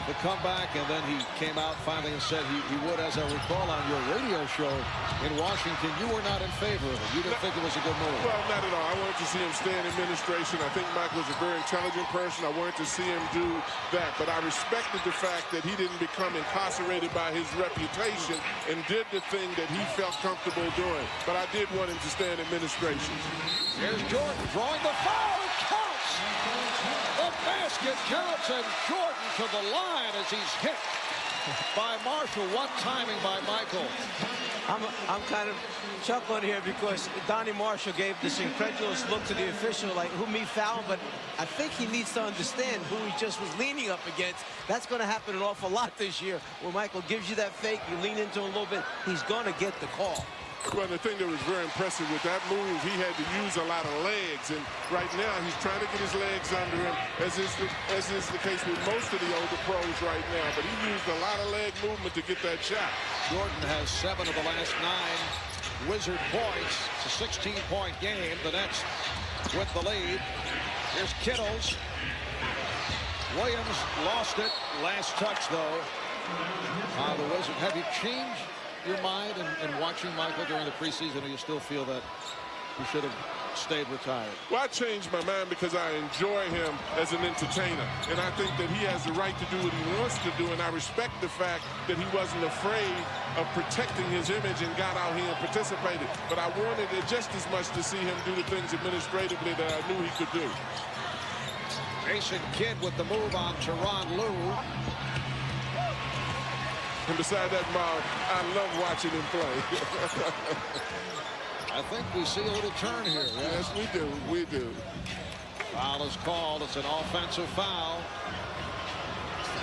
the comeback, and then he came out finally and said he would, as I recall on your radio show in Washington, you were not in favor of it. You didn't think it was a good move. Well, not at all. I wanted to see him stay in administration. I think Michael was a very intelligent person. I wanted to see him do that. But I respected the fact that he didn't become incarcerated by his reputation and did the thing that he felt comfortable doing. But I did want him to stay in administration. Here's Jordan drawing the foul. It counts. The basket counts, and Jordan to the line as he's hit by Marshall. What timing by Michael. I'm kind of chuckling here because Donnie Marshall gave this incredulous look to the official, like, who me foul? But I think he needs to understand who he just was leaning up against. That's going to happen an awful lot this year, where Michael gives you that fake, you lean into him a little bit, he's going to get the call. Well, the thing that was very impressive with that move, he had to use a lot of legs, and right now he's trying to get his legs under him, as is the case with most of the older pros right now. But he used a lot of leg movement to get that shot. Jordan has 7 of the last 9 Wizard points. It's a 16-point game. The Nets with the lead. Here's Kittles. Williams lost it. Last touch, though. The Wizard. Have you changed your mind in watching Michael during the preseason, or you still feel that he should have stayed retired? Well, I changed my mind because I enjoy him as an entertainer, and I think that he has the right to do what he wants to do, and I respect the fact that he wasn't afraid of protecting his image and got out here and participated. But I wanted it just as much to see him do the things administratively that I knew he could do. Jason Kidd with the move on Tyronn Lue. And beside that, Marv, I love watching him play. I think we see a little turn here. Yes, we do. We do. Foul is called. It's an offensive foul.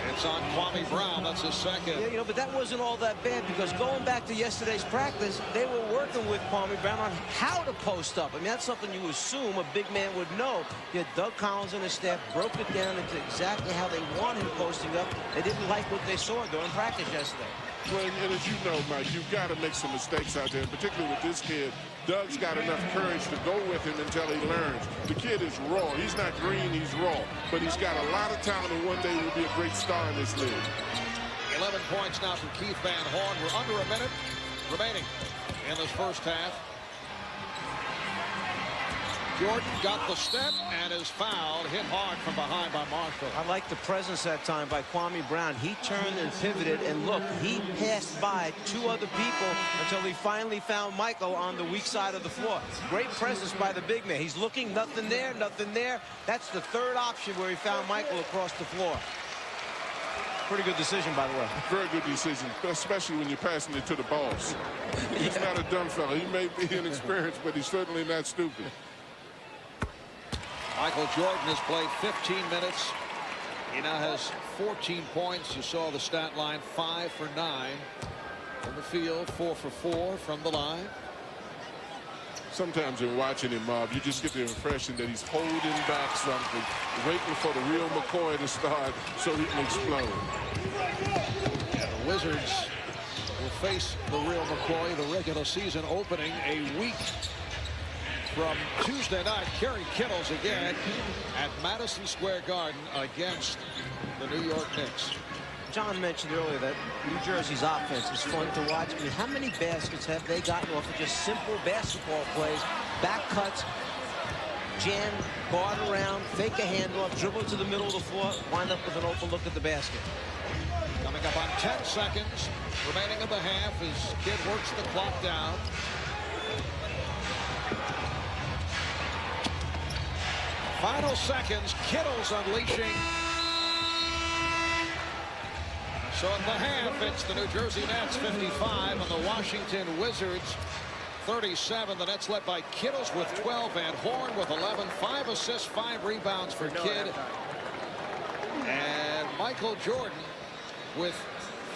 It's on Kwame Brown. That's his second. Yeah, but that wasn't all that bad, because going back to yesterday's practice, they were working with Kwame Brown on how to post up. I mean, that's something you assume a big man would know. Yet Doug Collins and his staff broke it down into exactly how they want him posting up. They didn't like what they saw during practice yesterday. Well, and as you know, Mike, you've got to make some mistakes out there, particularly with this kid. Doug's got enough courage to go with him until he learns. The kid is raw. He's not green, he's raw. But he's got a lot of talent, and one day will be a great star in this league. 11 points now for Keith Van Horn. We're under a minute remaining in this first half. Jordan got the step and is fouled, hit hard from behind by Marshall. I like the presence that time by Kwame Brown. He turned and pivoted, and look, he passed by 2 other people until he finally found Michael on the weak side of the floor. Great presence by the big man. He's looking, nothing there, nothing there. That's the third option where he found Michael across the floor. Pretty good decision, by the way. Very good decision, especially when you're passing it to the boss. He's not a dumb fellow. He may be inexperienced, but he's certainly not stupid. Michael Jordan has played 15 minutes. He now has 14 points. You saw the stat line, 5 for 9 from the field, 4 for 4 from the line. sometimes in watching him, you just get the impression that he's holding back something, waiting for the real McCoy to start so he can explode. And the Wizards will face the real McCoy, the regular season opening a week from Tuesday night. Kerry Kittles again at Madison Square Garden against the New York Knicks. John mentioned earlier that New Jersey's offense is fun to watch. I mean, how many baskets have they gotten off of just simple basketball plays, back cuts, jam, guard around, fake a handoff, dribble to the middle of the floor, wind up with an open look at the basket. Coming up on 10 seconds remaining in the half as Kidd works the clock down. Final seconds, Kittles unleashing. So at the half, it's the New Jersey Nets 55 and the Washington Wizards 37. The Nets led by Kittles with 12 and Horn with 11. 5 assists, 5 rebounds for Kidd. And Michael Jordan with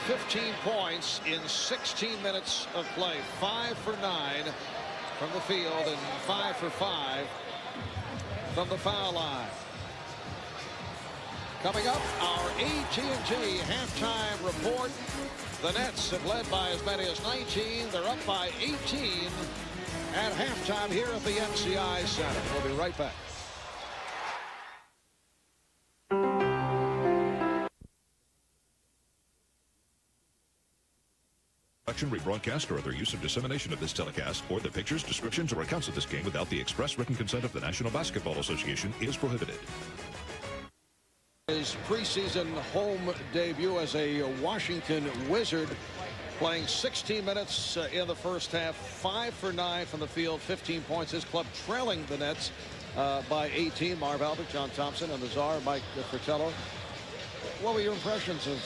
15 points in 16 minutes of play. 5 for 9 from the field and 5 for 5 from the foul line. Coming up, our AT&T halftime report. The Nets have led by as many as 19. They're up by 18 at halftime here at the MCI Center. We'll be right back. Production, rebroadcast, or other use of dissemination of this telecast, or the pictures, descriptions, or accounts of this game without the express written consent of the National Basketball Association is prohibited. His preseason home debut as a Washington Wizard, playing 16 minutes in the first half, 5 for 9 from the field, 15 points. His club trailing the Nets by 18. Marv Albert, John Thompson, and the Czar, Mike Fratello. What were your impressions of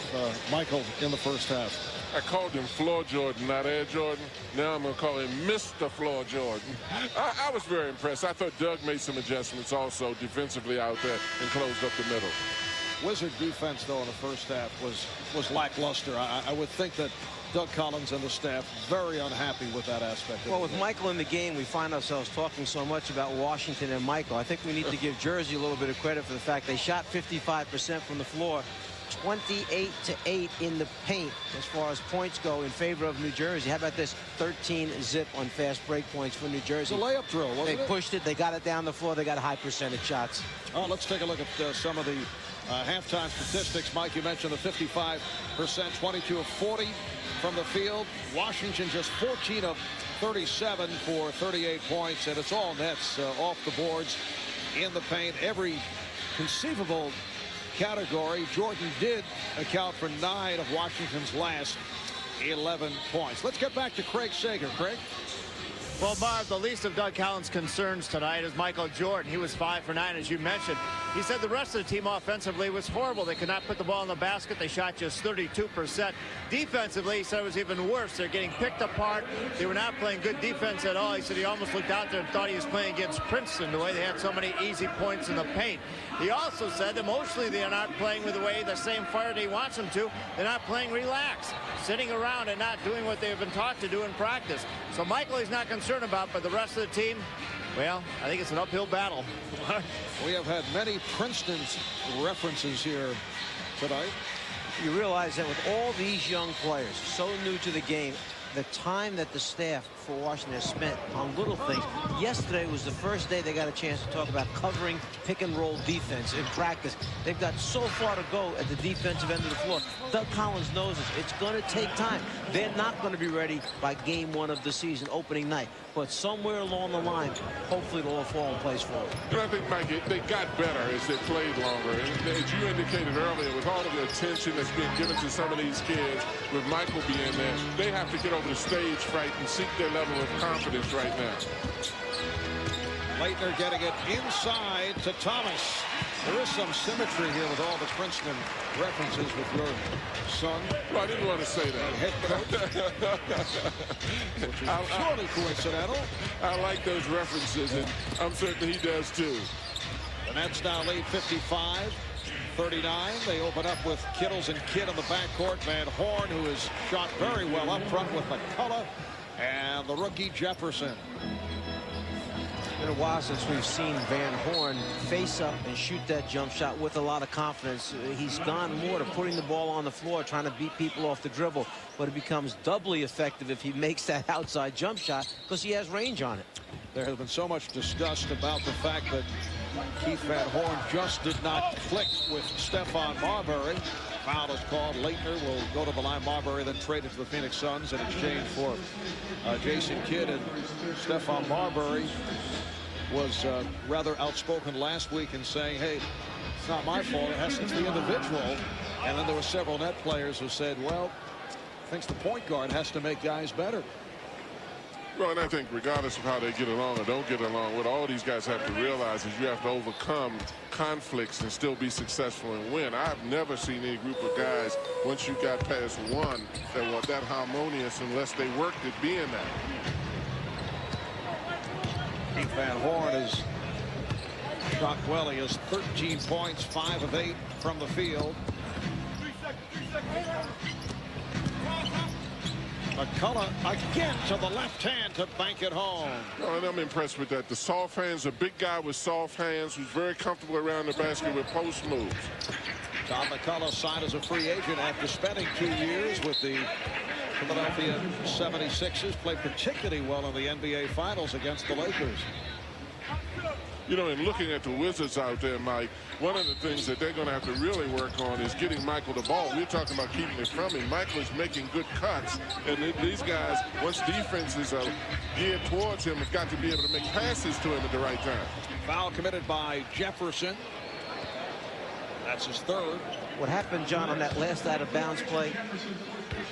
Michael in the first half? I called him Floor Jordan, not Air Jordan. Now I'm going to call him Mr. Floor Jordan. I was very impressed. I thought Doug made some adjustments also defensively out there and closed up the middle. Wizard defense, though, in the first half was lackluster. I would think that Doug Collins and the staff very unhappy with that aspect. Well, with Michael in the game, we find ourselves talking so much about Washington and Michael. I think we need to give Jersey a little bit of credit for the fact they shot 55% from the floor, 28-8 in the paint as far as points go in favor of New Jersey. How about this 13 zip on fast break points for New Jersey? It's a layup drill, wasn't it? They pushed it. They got it down the floor. They got high percentage shots. Oh, let's take a look at some of the halftime statistics. Mike, you mentioned the 55%, 22 of 40 from the field. Washington just 14 of 37 for 38 points, and it's all Nets off the boards in the paint. Every conceivable category. Jordan did account for 9 of Washington's last 11 points. Let's get back to Craig Sager. Craig? Well, Marv, the least of Doug Collins' concerns tonight is Michael Jordan. He was 5 for 9, as you mentioned. He said the rest of the team offensively was horrible. They could not put the ball in the basket. They shot just 32%. Defensively, he said it was even worse. They're getting picked apart. They were not playing good defense at all. He said he almost looked out there and thought he was playing against Princeton, the way they had so many easy points in the paint. He also said emotionally they are not playing with the same fire that he wants them to. They're not playing relaxed, sitting around and not doing what they've been taught to do in practice. So Michael he's not concerned about, but the rest of the team, well, I think it's an uphill battle. We have had many Princeton references here tonight. You realize that with all these young players so new to the game, the time that the staff for Washington has spent on little things. Yesterday was the first day they got a chance to talk about covering pick and roll defense in practice. They've got so far to go at the defensive end of the floor. Doug Collins knows this. It's going to take time. They're not going to be ready by game 1 of the season, opening night. But somewhere along the line, hopefully it'll all fall in place for them. And I think, Mike, they got better as they played longer. And as you indicated earlier, with all of the attention that's being given to some of these kids, with Michael being there, they have to get over the stage fright and seek their level of confidence right now. Leitner getting it inside to Thomas. There is some symmetry here with all the Princeton references with your son. Well, I didn't want to say that. Head coach. Which is surely coincidental. I like those references, and I'm certain he does too. The Nets now lead 55-39. They open up with Kittles and Kidd in the backcourt. Van Horn, who has shot very well up front with McCullough, and the rookie Jefferson. been a while since we've seen Van Horn face up and shoot that jump shot with a lot of confidence. He's gone more to putting the ball on the floor, trying to beat people off the dribble, but it becomes doubly effective if he makes that outside jump shot because he has range on it. There has been so much discussed about the fact that Keith Van Horn just did not click with Stephon Marbury. Foul is called. Leitner will go to the line. Marbury then traded to the Phoenix Suns in exchange for Jason Kidd. And Stephon Marbury was rather outspoken last week in saying, hey, it's not my fault. It's the individual. And then there were several net players who said, well, thinks the point guard has to make guys better. Well, and I think regardless of how they get along or don't get along, what all these guys have to realize is you have to overcome conflicts and still be successful and win. I've never seen any group of guys, once you got past one, that were that harmonious unless they worked at being that. Keith Van Horn is shot well. He has 13 points, 5 of 8 from the field. McCullough again to the left hand to bank it home. Oh, and I'm impressed with that. The soft hands, a big guy with soft hands who's very comfortable around the basket with post moves. Tom McCullough signed as a free agent after spending 2 years with the Philadelphia 76ers. Played particularly well in the NBA Finals against the Lakers. You know, in looking at the Wizards out there, Mike, one of the things that they're going to have to really work on is getting Michael the ball. We're talking about keeping it from him. Michael is making good cuts, and these guys, once defenses are geared towards him, have got to be able to make passes to him at the right time. Foul committed by Jefferson. That's his third. What happened, John, on that last out-of-bounds play,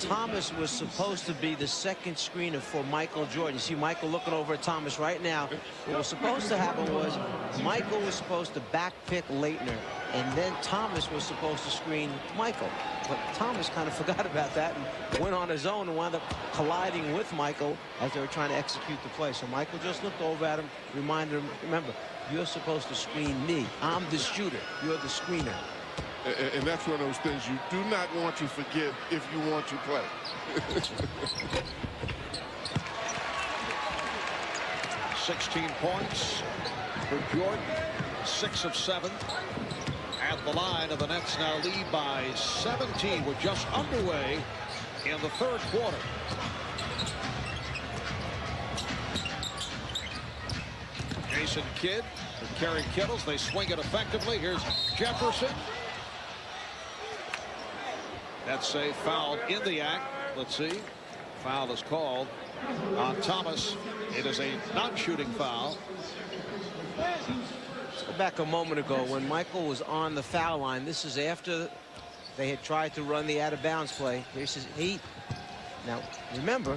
Thomas was supposed to be the second screener for Michael Jordan. You see Michael looking over at Thomas right now. What was supposed to happen was Michael was supposed to backpick Leitner, and then Thomas was supposed to screen Michael. But Thomas kind of forgot about that and went on his own and wound up colliding with Michael as they were trying to execute the play. So Michael just looked over at him, reminded him, remember, you're supposed to screen me. I'm the shooter. You're the screener. And that's one of those things you do not want to forget if you want to play. 16 points for Jordan, 6 of 7 at the line, and the Nets now lead by 17. We're just underway in the third quarter. Jason Kidd with Kerry Kittles. They swing it effectively. Here's Jefferson. That's a foul in the act. Let's see. Foul is called on Thomas. It is a non-shooting foul. Let's go back a moment ago when Michael was on the foul line. This is after they had tried to run the out-of-bounds play. Here's his heat. Now, remember,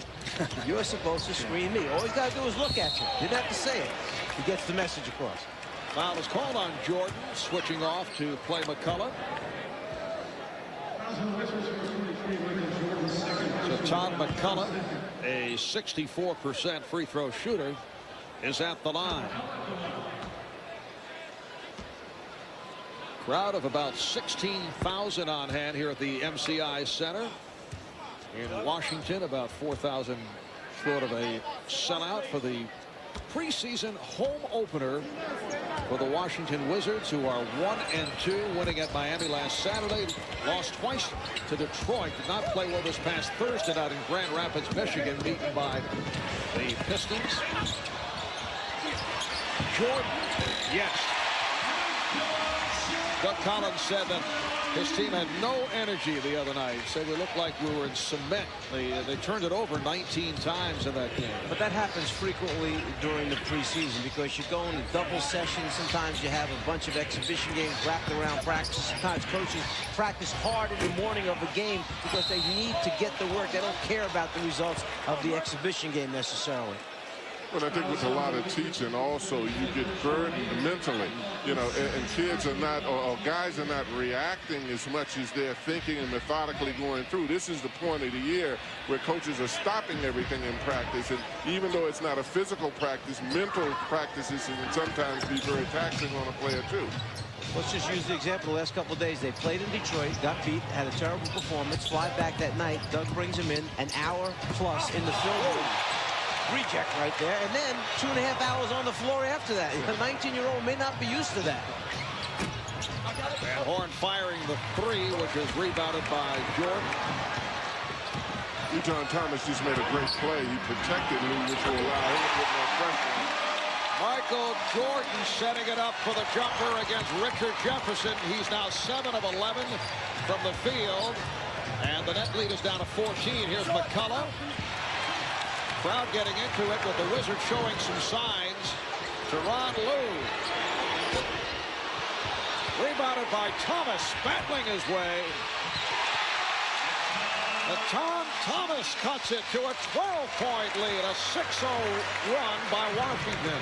you're supposed to screen me. All he's got to do is look at you. Didn't have to say it. He gets the message across. Foul is called on Jordan, switching off to play McCullough. So Todd McCullough, a 64% free throw shooter, is at the line. Crowd of about 16,000 on hand here at the MCI Center in Washington. About 4,000 short of a sellout for the preseason home opener for the Washington Wizards, who are 1-2, winning at Miami last Saturday, lost twice to Detroit, did not play well this past Thursday night in Grand Rapids, Michigan, beaten by the Pistons. Jordan, yes. Doug Collins said that his team had no energy the other night. He said we looked like we were in cement. They turned it over 19 times in that game. But that happens frequently during the preseason because you go into double sessions. Sometimes you have a bunch of exhibition games wrapped around practice. Sometimes coaches practice hard in the morning of a game because they need to get the work. They don't care about the results of the exhibition game necessarily. Well, I think with a lot of teaching also, you get burdened mentally, you know, and kids are not, or guys are not reacting as much as they're thinking and methodically going through. This is the point of the year where coaches are stopping everything in practice. And even though it's not a physical practice, mental practices can sometimes be very taxing on a player too. Let's just use the example the last couple of days. They played in Detroit, got beat, had a terrible performance, fly back that night. Doug brings him in an hour plus in the film room. reject right there. And then 2.5 hours on the floor after that. A 19-year-old may not be used to that. Van Horn firing the three, which is rebounded by Jordan. John Thomas just made a great play. He protected Lou, which will allow him to put more pressure on. Michael Jordan setting it up for the jumper against Richard Jefferson. He's now 7 of 11 from the field. And the net lead is down to 14. Here's McCullough. Crowd getting into it with the Wizards showing some signs. Teron Lue. Rebounded by Thomas, battling his way. Tom Thomas cuts it to a 12-point lead, a 6-0 run by Washington.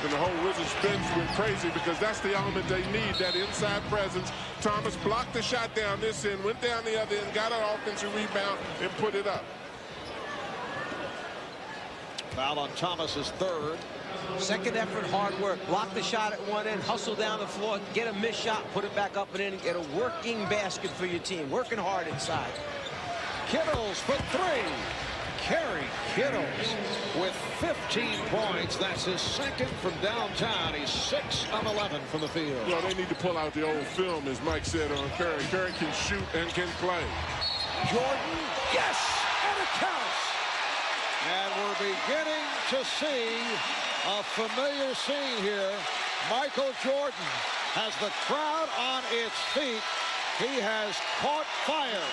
And the whole Wizards bench went crazy because that's the element they need, that inside presence. Thomas blocked the shot down this end, went down the other end, got an offensive rebound, and put it up. Foul on Thomas's third. Second effort, hard work. Block the shot at one end, hustle down the floor, get a missed shot, put it back up and in, and get a working basket for your team. Working hard inside. Kittles for three. Kerry Kittles with 15 points. That's his second from downtown. He's 6 of 11 from the field. Well, they need to pull out the old film, as Mike said on Kerry. Kerry can shoot and can play. Jordan, yes, and it counts. And we're beginning to see a familiar scene here. Michael Jordan has the crowd on its feet. He has caught fire.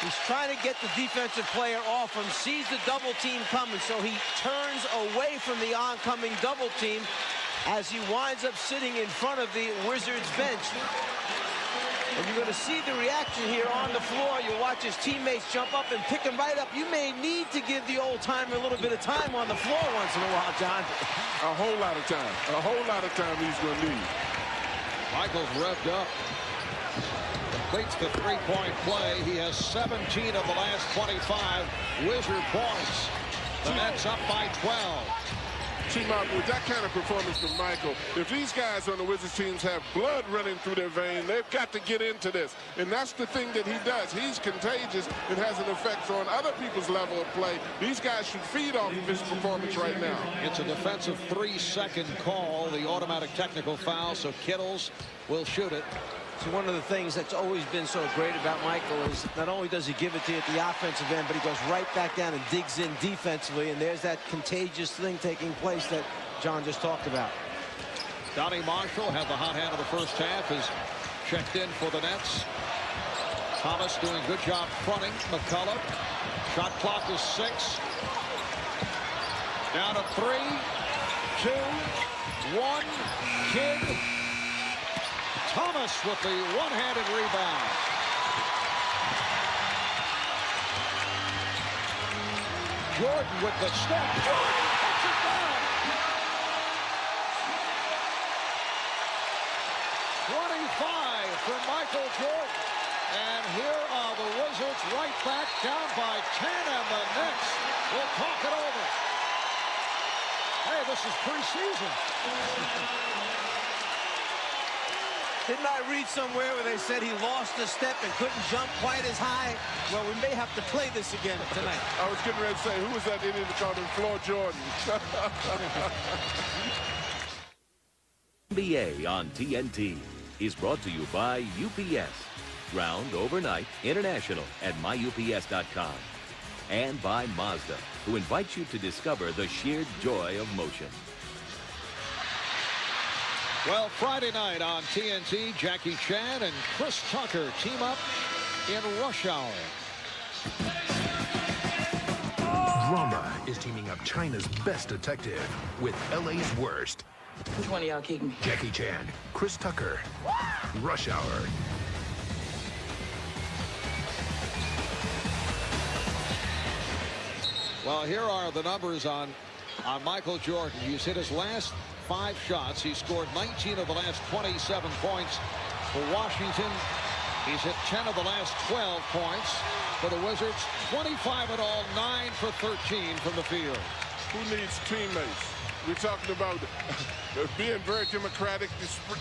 He's trying to get the defensive player off him, sees the double team coming, so he turns away from the oncoming double team as he winds up sitting in front of the Wizards bench. And you're going to see the reaction here on the floor. You'll watch his teammates jump up and pick him right up. You may need to give the old-timer a little bit of time on the floor once in a while, John. A whole lot of time. A whole lot of time he's going to need. Michael's revved up. Completes the three-point play. He has 17 of the last 25 Wizard points. The Nets up by 12. See, Mark, with that kind of performance from Michael, if these guys on the Wizards teams have blood running through their vein, they've got to get into this. And that's the thing that he does. He's contagious and has an effect on other people's level of play. These guys should feed off of his performance right now. It's a defensive 3-second call, the automatic technical foul, so Kittles will shoot it. So one of the things that's always been so great about Michael is not only does he give it to you at the offensive end, but he goes right back down and digs in defensively, and there's that contagious thing taking place that John just talked about. Donnie Marshall had the hot hand of the first half, is checked in for the Nets. Thomas doing a good job fronting McCullough. Shot clock is 6. Down to 3, 2, 1. Kidd. Thomas with the one-handed rebound. Jordan with the step. Jordan puts it down. 25 for Michael Jordan. And here are the Wizards right back down by 10, and the Nets will talk it over. Hey, this is preseason. Didn't I read somewhere where they said he lost a step and couldn't jump quite as high? Well, we may have to play this again tonight. I was getting ready to say, who was that idiot that called him Floor Jordan? NBA on TNT is brought to you by UPS. Ground, overnight, international at myups.com. And by Mazda, who invites you to discover the sheer joy of motion. Well, Friday night on TNT, Jackie Chan and Chris Tucker team up in Rush Hour. Drama is teaming up China's best detective with LA's worst. Which one of y'all kicked me? Jackie Chan, Chris Tucker, Rush Hour. Well, here are the numbers on Michael Jordan. He's hit his last 5 shots. He scored 19 of the last 27 points for Washington. He's hit 10 of the last 12 points for the Wizards. 25 in all, 9 for 13 from the field. Who needs teammates We're talking about being very democratic,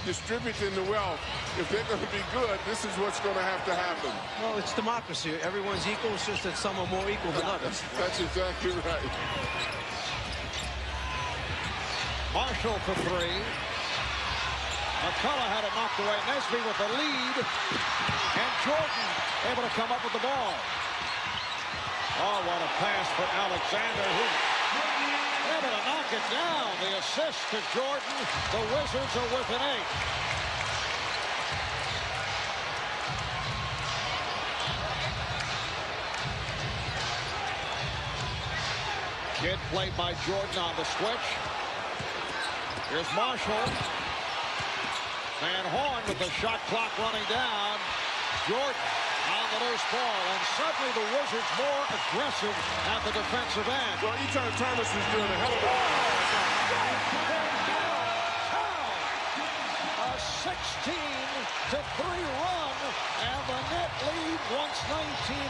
distributing the wealth. If they're going to be good, this is what's going to happen. Well, it's democracy. Everyone's equal. It's just that some are more equal than others. That's exactly right. Marshall for three. McCullough had it knocked away. Nesby with the lead. And Jordan able to come up with the ball. Oh, what a pass for Alexander, who able to knock it down. The assist to Jordan. The Wizards are within 8. Kid played by Jordan on the switch. Here's Marshall. Van Horn with the shot clock running down. Jordan on the loose ball, and suddenly the Wizards more aggressive at the defensive end. Well, Etan Thomas is doing a hell of a A 16-3 run, and the net lead once 19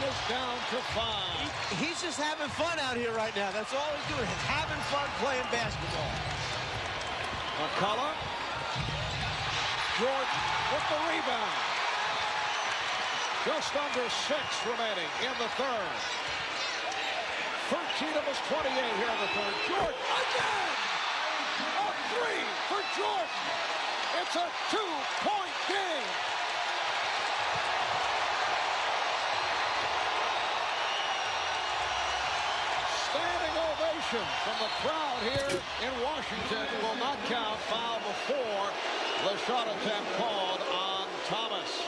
is down to 5. He's just having fun out here right now. That's all he's doing, having fun playing basketball. McCullough. Jordan with the rebound. Just under 6 remaining in the third. 13 of his 28 here in the third. Jordan again! A 3 for Jordan. It's a 2-point game. Standing ovation from the crowd here in Washington. Will not count. Foul before the shot attempt called on Thomas.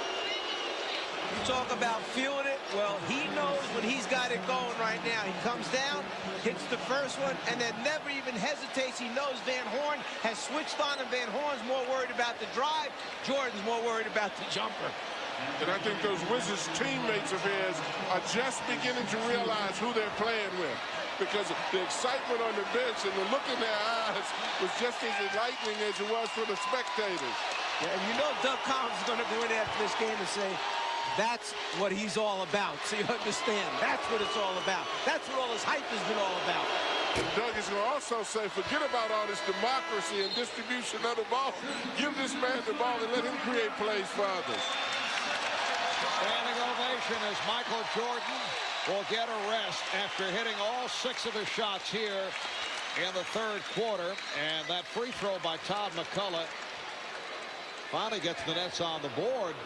You talk about feeling it. Well, he knows when he's got it going right now. He comes down, hits the first one, and then never even hesitates. He knows Van Horn has switched on him. Van Horn's more worried about the drive. Jordan's more worried about the jumper. And I think those Wizards teammates of his are just beginning to realize who they're playing with, because the excitement on the bench and the look in their eyes was just as enlightening as it was for the spectators. Yeah, and you know Doug Collins is going to go in after this game and say, that's what he's all about. So you understand, that's what it's all about. That's what all his hype has been all about. And Doug is going to also say, forget about all this democracy and distribution of the ball. Give this man the ball and let him create plays for others. Standing ovation as Michael Jordan will get a rest after hitting all 6 of his shots here in the third quarter. And that free throw by Todd McCullough finally gets the Nets on the board.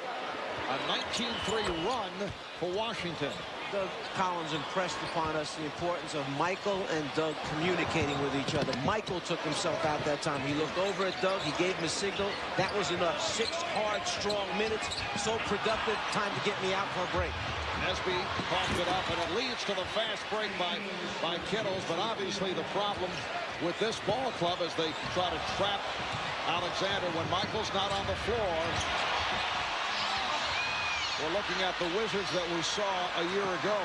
A 19-3 run for Washington. Doug Collins impressed upon us the importance of Michael and Doug communicating with each other. Michael took himself out that time. He looked over at Doug. He gave him a signal. That was enough. 6 hard, strong minutes. So productive. Time to get me out for a break. Nesby coughed it up, and it leads to the fast break by Kittles. But obviously the problem with this ball club is they try to trap Alexander when Michael's not on the floor. We're looking at the Wizards that we saw a year ago.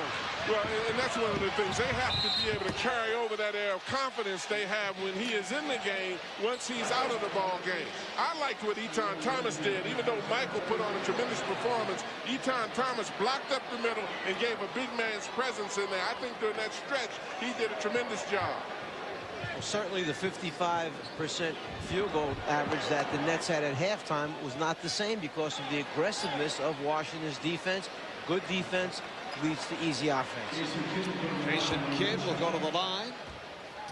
Well, and that's one of the things. They have to be able to carry over that air of confidence they have when he is in the game once he's out of the ball game. I liked what Etan Thomas did. Even though Michael put on a tremendous performance, Etan Thomas blocked up the middle and gave a big man's presence in there. I think during that stretch, he did a tremendous job. Well, certainly the 55% field goal average that the Nets had at halftime was not the same because of the aggressiveness of Washington's defense. Good defense leads to easy offense. Jason Kidd will go to the line,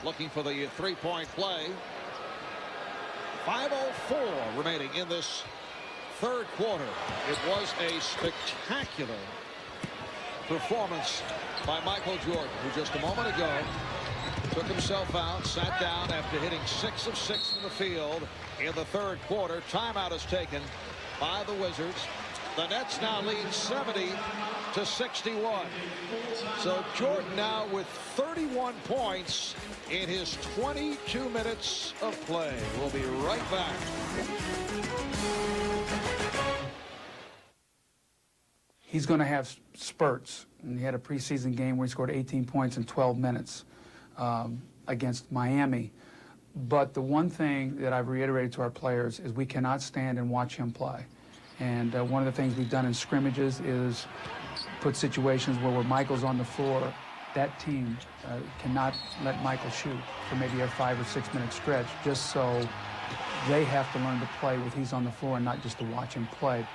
looking for the three-point play. 5:04 remaining in this third quarter. It was a spectacular performance by Michael Jordan, who just a moment ago took himself out, sat down after hitting 6 of 6 from the field in the third quarter. Timeout is taken by the Wizards. The Nets now lead 70-61. So Jordan now with 31 points in his 22 minutes of play. We'll be right back. He's going to have spurts. And he had a preseason game where he scored 18 points in 12 minutes. Against Miami. But the one thing that I've reiterated to our players is we cannot stand and watch him play. And one of the things we've done in scrimmages is put situations where Michael's on the floor that team cannot let Michael shoot for maybe a 5 or 6 minute stretch, just so they have to learn to play with he's on the floor and not just to watch him play.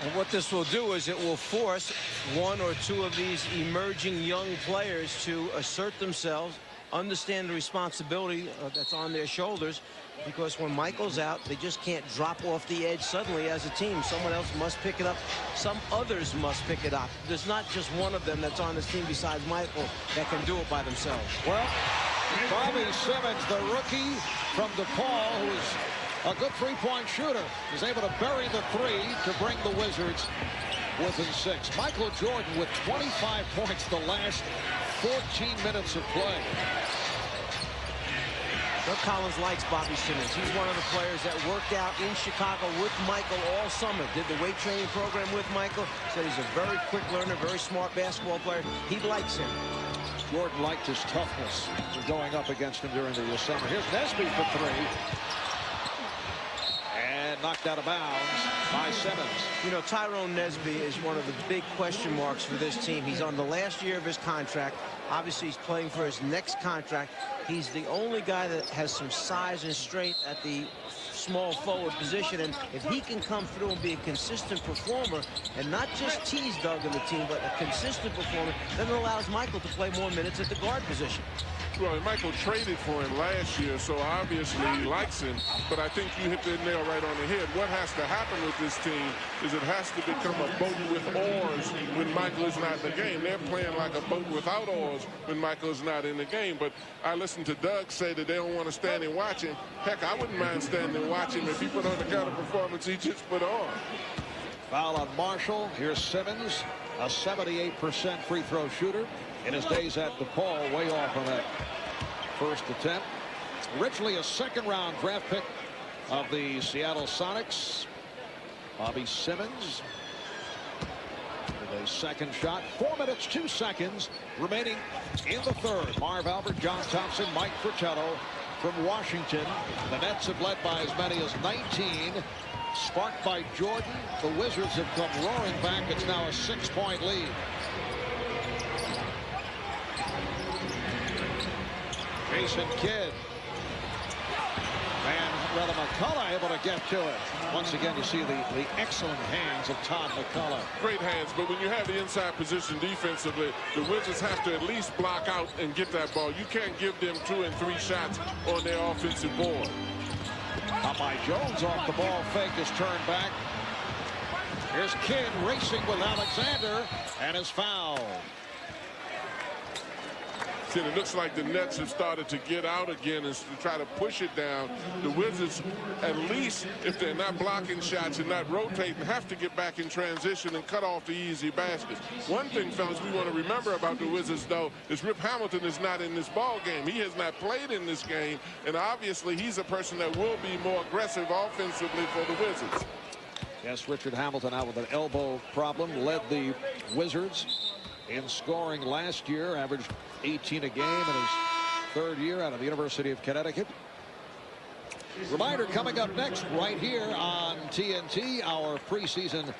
And what this will do is it will force one or two of these emerging young players to assert themselves, understand the responsibility that's on their shoulders, because when Michael's out, they just can't drop off the edge suddenly as a team. Someone else must pick it up. Some others must pick it up. There's not just one of them that's on this team besides Michael that can do it by themselves. Well, Bobby Simmons, the rookie from DePaul, who is a good three-point shooter, is able to bury the three to bring the Wizards within 6. Michael Jordan with 25 points the last 14 minutes of play. Doug Collins likes Bobby Simmons. He's one of the players that worked out in Chicago with Michael all summer. Did the weight training program with Michael. Said he's a very quick learner, very smart basketball player. He likes him. Jordan liked his toughness for going up against him during the summer. Here's Nesby for three. And knocked out of bounds by Simmons. You know, Tyrone Nesby is one of the big question marks for this team. He's on the last year of his contract. Obviously, he's playing for his next contract. He's the only guy that has some size and strength at the small forward position, and if he can come through and be a consistent performer and not just tease Doug and the team, but a consistent performer, then it allows Michael to play more minutes at the guard position. Well, Michael traded for him last year, so obviously he likes him. But I think you hit the nail right on the head. What has to happen with this team is it has to become a boat with oars when Michael is not in the game. They're playing like a boat without oars when Michael is not in the game. But I listened to Doug say that they don't want to stand and watch him. Heck, I wouldn't mind standing and watching him if he put on the kind of performance he just put on. Foul on Marshall. Here's Simmons, a 78% free throw shooter. In his days at DePaul, way off on that first attempt. Originally a second-round draft pick of the Seattle Sonics. Bobby Simmons with a second shot. 4 minutes, 2 seconds remaining in the third. Marv Albert, John Thompson, Mike Fratello from Washington. The Nets have led by as many as 19. Sparked by Jordan, the Wizards have come roaring back. It's now a 6-point lead. Jason Kidd. And McCullough able to get to it. Once again, you see the excellent hands of Todd McCullough. Great hands, but when you have the inside position defensively, the Wizards have to at least block out and get that ball. You can't give them 2 and 3 shots on their offensive board. Popeye Jones off the ball fake is turned back. Here's Kidd racing with Alexander and is fouled. See, it looks like the Nets have started to get out again and to try to push it down. The Wizards, at least if they're not blocking shots and not rotating, have to get back in transition and cut off the easy baskets. One thing, fellas, we want to remember about the Wizards, though, is Rip Hamilton is not in this ball game. He has not played in this game, and obviously he's a person that will be more aggressive offensively for the Wizards. Yes, Richard Hamilton out with an elbow problem, led the Wizards in scoring last year, averaged 18 a game in his third year out of the University of Connecticut. Reminder coming up next right here on TNT. Our preseason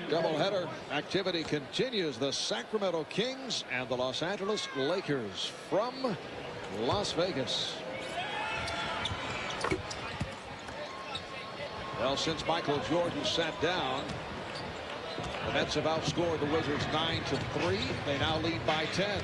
doubleheader activity continues. The Sacramento Kings and the Los Angeles Lakers from Las Vegas. Well, since Michael Jordan sat down, the Nets have outscored the Wizards 9-3. They now lead by 10.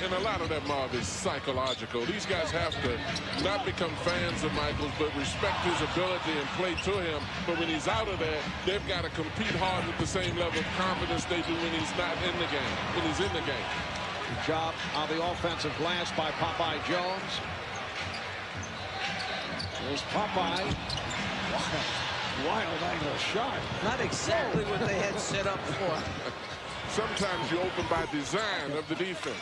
And a lot of that, Marv, is psychological. These guys have to not become fans of Michael's, but respect his ability and play to him. But when he's out of there, they've got to compete hard with the same level of confidence they do when he's not in the game, when he's in the game. Good job on the offensive glass by Popeye Jones. There's Popeye. Wild angle shot. Not exactly what they had set up for. Sometimes you open by design of the defense.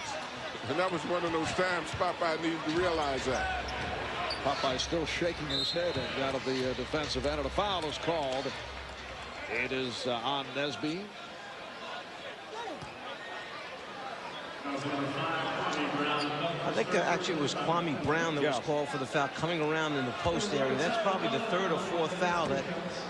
And that was one of those times Popeye needed to realize that. Popeye still shaking his head and out of the defensive end. And a foul is called. It is on Nesby. I think that actually it was Kwame Brown that was called for the foul coming around in the post area. That's probably the third or fourth foul that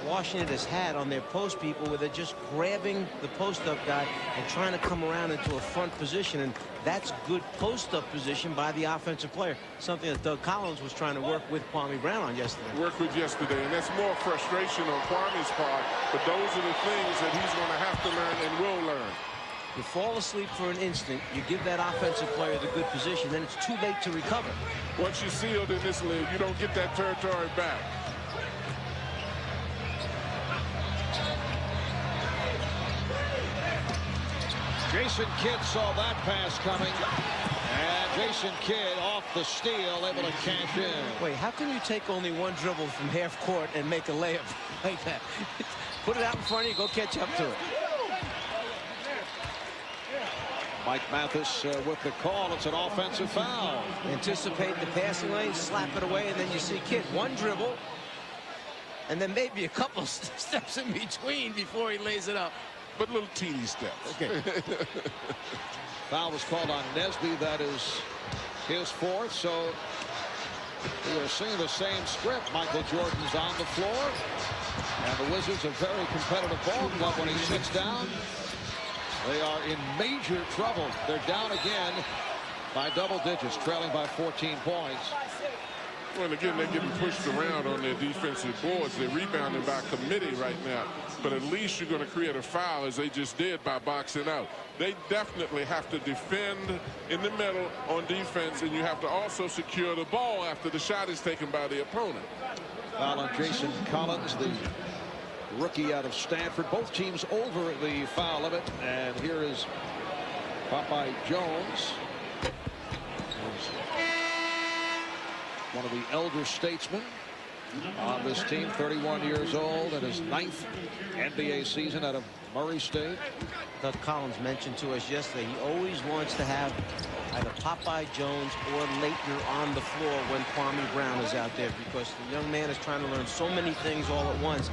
Washington has had on their post people, where they're just grabbing the post-up guy and trying to come around into a front position. And that's good post-up position by the offensive player, something that Doug Collins was trying to work with Kwame Brown on yesterday. Work with yesterday, and that's more frustration on Kwame's part, but those are the things that he's going to have to learn and will learn. You fall asleep for an instant, you give that offensive player the good position, then it's too late to recover. Once you're sealed in this league, you don't get that territory back. Jason Kidd saw that pass coming, and Jason Kidd off the steal, able to cash in. Wait, how can you take only one dribble from half court and make a layup like that? Put it out in front of you, go catch up to it. Mike Mathis with the call. It's an offensive foul. Anticipate the passing lane, slap it away, and then you see Kidd one dribble, and then maybe a couple steps in between before he lays it up. But little teeny steps. Okay. Foul was called on Nesby. That is his fourth. So we are seeing the same script. Michael Jordan's on the floor, and the Wizards a very competitive ball club. When he sits down, they are in major trouble. They're down again by double digits, trailing by 14 points. Well, again, they're getting pushed around on their defensive boards. They're rebounding by committee right now. But at least you're going to create a foul, as they just did by boxing out. They definitely have to defend in the middle on defense, and you have to also secure the ball after the shot is taken by the opponent. Foul on Jason Collins, the rookie out of Stanford. Both teams over the foul limit, and here is Popeye Jones, one of the elder statesmen on this team, 31 years old, and his 9th NBA season out of Murray State. Doug Collins mentioned to us yesterday he always wants to have either Popeye Jones or Leitner on the floor when Kwame Brown is out there, because the young man is trying to learn so many things all at once.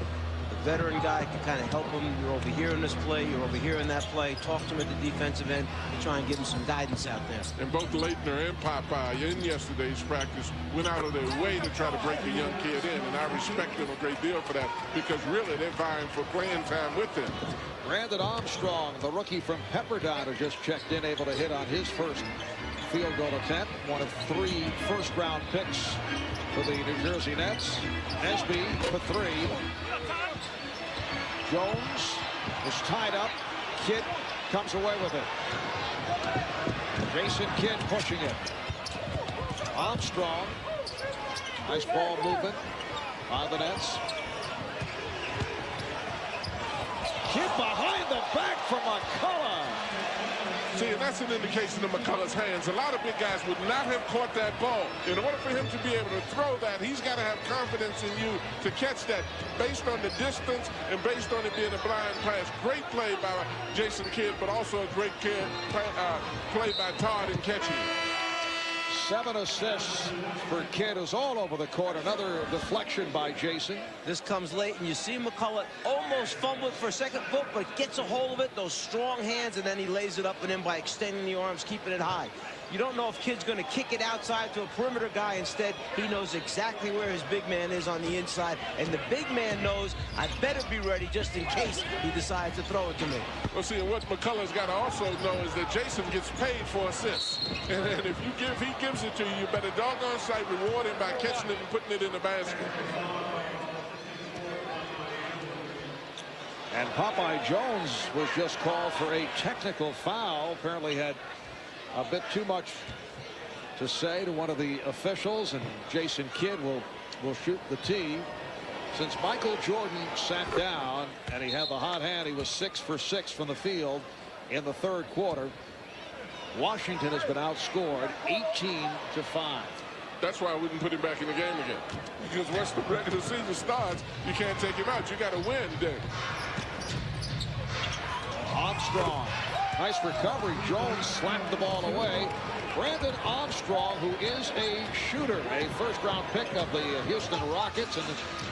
The veteran guy can kind of help him. You're over here in this play, you're over here in that play. Talk to him at the defensive end and try and give him some guidance out there. And both Leitner and Popeye in yesterday's practice went out of their way to try to break the young kid in, and I respect them a great deal for that, because really they're vying for playing time with him. Brandon Armstrong, the rookie from Pepperdine, who just checked in, able to hit on his first field goal attempt. One of 3 first-round picks for the New Jersey Nets. Nesby for 3. Jones is tied up. Kidd comes away with it. Jason Kidd pushing it. Armstrong. Nice ball movement by the Nets. Kidd behind the back from McCullough. See, and that's an indication of McCullough's hands. A lot of big guys would not have caught that ball. In order for him to be able to throw that, he's got to have confidence in you to catch that based on the distance and based on it being a blind pass. Great play by Jason Kidd, but also a great play by Todd in catching it. 7 assists for Kidd, who's all over the court. Another deflection by Jason. This comes late, and you see McCullough almost fumble it for a second, but gets a hold of it, those strong hands, and then he lays it up and in by extending the arms, keeping it high. You don't know if Kidd's going to kick it outside to a perimeter guy. Instead, he knows exactly where his big man is on the inside, and the big man knows, I better be ready just in case he decides to throw it to me. Well, see, and what McCullough's got to also know is that Jason gets paid for assists. And if he gives it to you, you better doggone sight reward him by catching it and putting it in the basket. And Popeye Jones was just called for a technical foul. Apparently had a bit too much to say to one of the officials, and Jason Kidd will shoot the tee. Since Michael Jordan sat down and he had the hot hand, he was 6 for 6 from the field in the 3rd quarter. Washington has been outscored 18-5. That's why I wouldn't put him back in the game again. Because once the regular season starts, you can't take him out. You got to win today. Armstrong. Nice recovery. Jones slapped the ball away. Brandon Armstrong, who is a shooter, a first-round pick of the Houston Rockets, and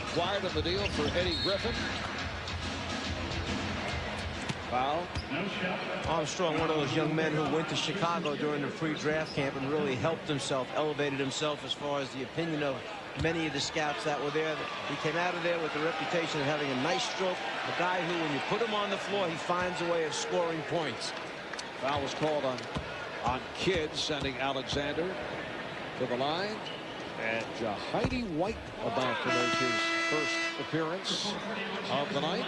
acquired in the deal for Eddie Griffin. Foul. Armstrong, one of those young men who went to Chicago during the pre-draft camp and really helped himself, elevated himself as far as the opinion of many of the scouts that were there. He came out of there with the reputation of having a nice stroke, a guy who, when you put him on the floor, he finds a way of scoring points. Foul was called on Kidd, sending Alexander to the line. And Jahidi White about to make his first appearance of the night.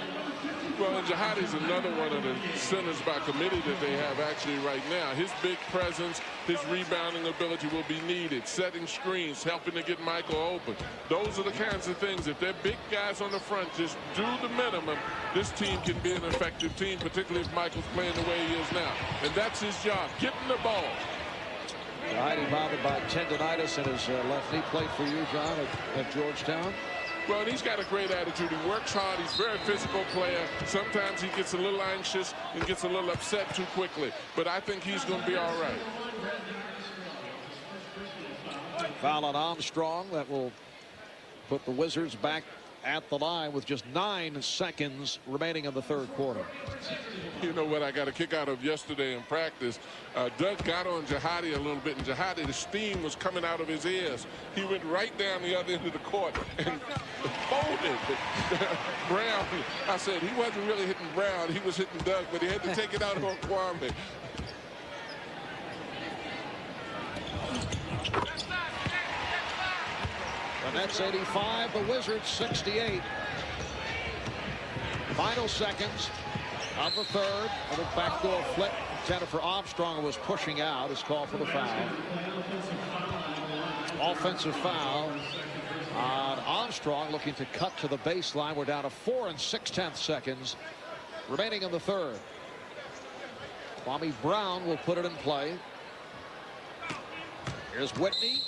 Well, and Jahidi's another one of the centers by committee that they have actually right now. His big presence, his rebounding ability will be needed. Setting screens, helping to get Michael open. Those are the kinds of things. If they're big guys on the front, just do the minimum. This team can be an effective team, particularly if Michael's playing the way he is now. And that's his job, getting the ball. Jahidi bothered by tendonitis in his left knee. Played for you, John, at Georgetown. Well, and he's got a great attitude. He works hard. He's a very physical player. Sometimes he gets a little anxious and gets a little upset too quickly. But I think he's going to be all right. Foul on Armstrong. That will put the Wizards back at the line with just 9 seconds remaining in the third quarter. You know what I got a kick out of yesterday in practice? Doug got on Jahidi a little bit, and Jahidi, the steam was coming out of his ears. He went right down the other end of the court and folded Brown. I said he wasn't really hitting Brown, he was hitting Doug, but he had to take it out on Kwame. The Nets 85, the Wizards 68. Final seconds of the third. A little backdoor flip intended for Armstrong, was pushing out. His call for the foul. Offensive foul on Armstrong, looking to cut to the baseline. We're down to 4 6/10 seconds remaining in the third. Kwame Brown will put it in play. Here's Whitney.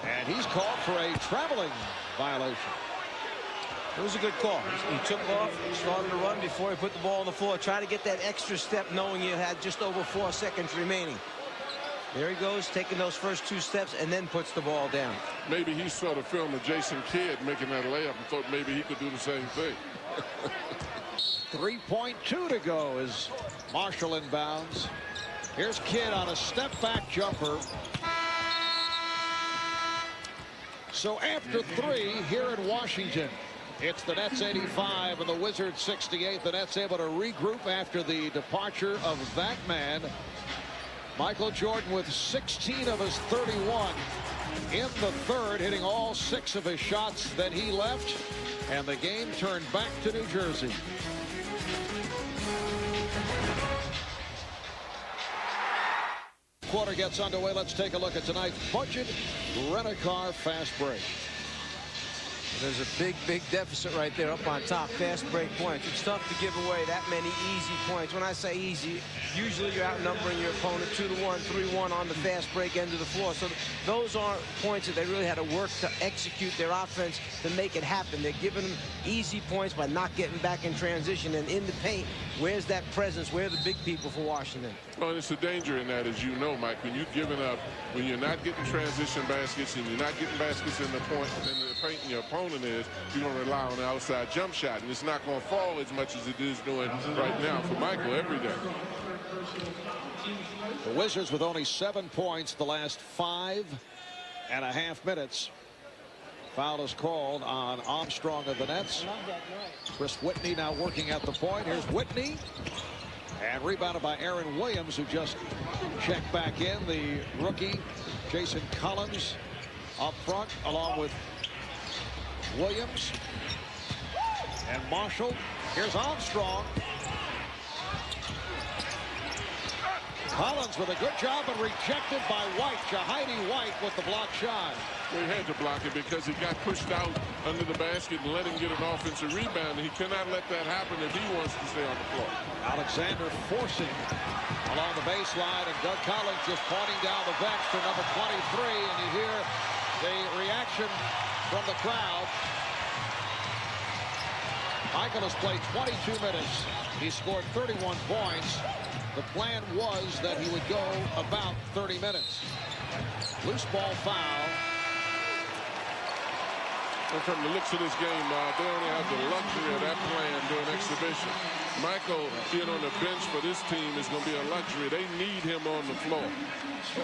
And he's called for a traveling violation. It was a good call. He took off, started to run before he put the ball on the floor. Try to get that extra step knowing you had just over 4 seconds remaining. There he goes, taking those first 2 steps and then puts the ball down. Maybe he sort of filmed a Jason Kidd making that layup and thought maybe he could do the same thing. 3.2 to go as Marshall inbounds. Here's Kidd on a step-back jumper. So after 3 here in Washington, it's the Nets 85 and the Wizards 68. The Nets able to regroup after the departure of that man. Michael Jordan with 16 of his 31 in the third, hitting all 6 of his shots. Then he left, and the game turned back to New Jersey. Quarter gets underway. Let's take a look at tonight's budget rent-a-car fast break. There's a big deficit right there up on top. Fast break points. It's tough to give away that many easy points. When I say easy, usually you're outnumbering your opponent 2-1, 3-1 on the fast break end of the floor. So those aren't points that they really had to work to execute their offense to make it happen. They're giving them easy points by not getting back in transition and in the paint. Where's that presence? Where are the big people for Washington? Well, it's a danger in that, as you know, Mike. When you're giving up, when you're not getting transition baskets and you're not getting baskets in the paint and your opponent is, you're going to rely on the outside jump shot. And it's not going to fall as much as it is doing right now for Michael every day. The Wizards with only 7 points the last 5.5 minutes. Foul is called on Armstrong of the Nets. Chris Whitney now working at the point. Here's Whitney. And rebounded by Aaron Williams, who just checked back in. The rookie, Jason Collins, up front, along with Williams and Marshall. Here's Armstrong. Collins with a good job and rejected by White. Jahidi White with the block shot. Well, he had to block it because he got pushed out under the basket and let him get an offensive rebound. And he cannot let that happen if he wants to stay on the floor. Alexander forcing along the baseline, and Doug Collins just pointing down the bench to number 23. And you hear the reaction from the crowd. Michael has played 22 minutes. He scored 31 points. The plan was that he would go about 30 minutes. Loose ball foul Well, from the looks of this game, they only have the luxury of that plan during exhibition. Michael being on the bench for this team is going to be a luxury. They need him on the floor.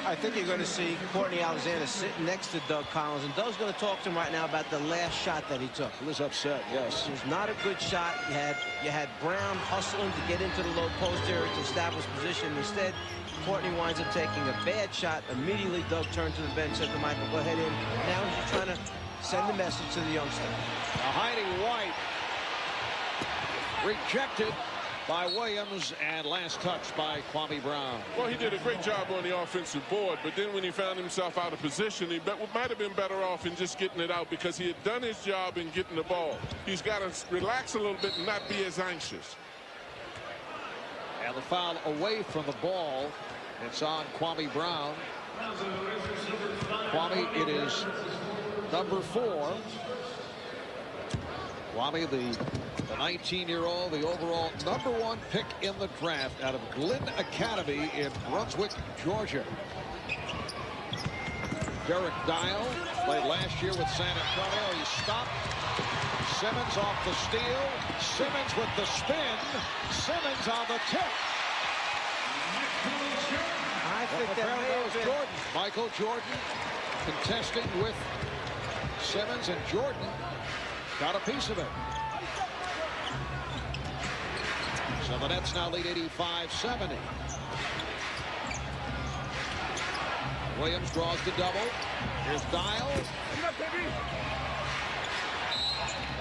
I think you're going to see Courtney Alexander sitting next to Doug Collins, and Doug's going to talk to him right now about the last shot that he took. He was upset, yes. It was not a good shot. You had Brown hustling to get into the low post area to establish position. Instead, Courtney winds up taking a bad shot. Immediately, Doug turned to the bench, said to Michael, go ahead in. Now he's trying to send the message to the youngster. Hiding White. Rejected by Williams, and last touch by Kwame Brown. Well, he did a great job on the offensive board, but then when he found himself out of position, he might have been better off in just getting it out because he had done his job in getting the ball. He's got to relax a little bit and not be as anxious. And the foul away from the ball. It's on Kwame Brown. Kwame, it is number 4. Kwame, the 19-year-old, the overall #1 pick in the draft out of Glenn Academy in Brunswick, Georgia. Derek Dial played last year with San Antonio. He stopped. Simmons off the steal. Simmons with the spin. Simmons on the tip. I think that may have been Jordan. Michael Jordan contesting with Simmons, and Jordan got a piece of it. So the Nets now lead 85-70. Williams draws the double. Here's Dial.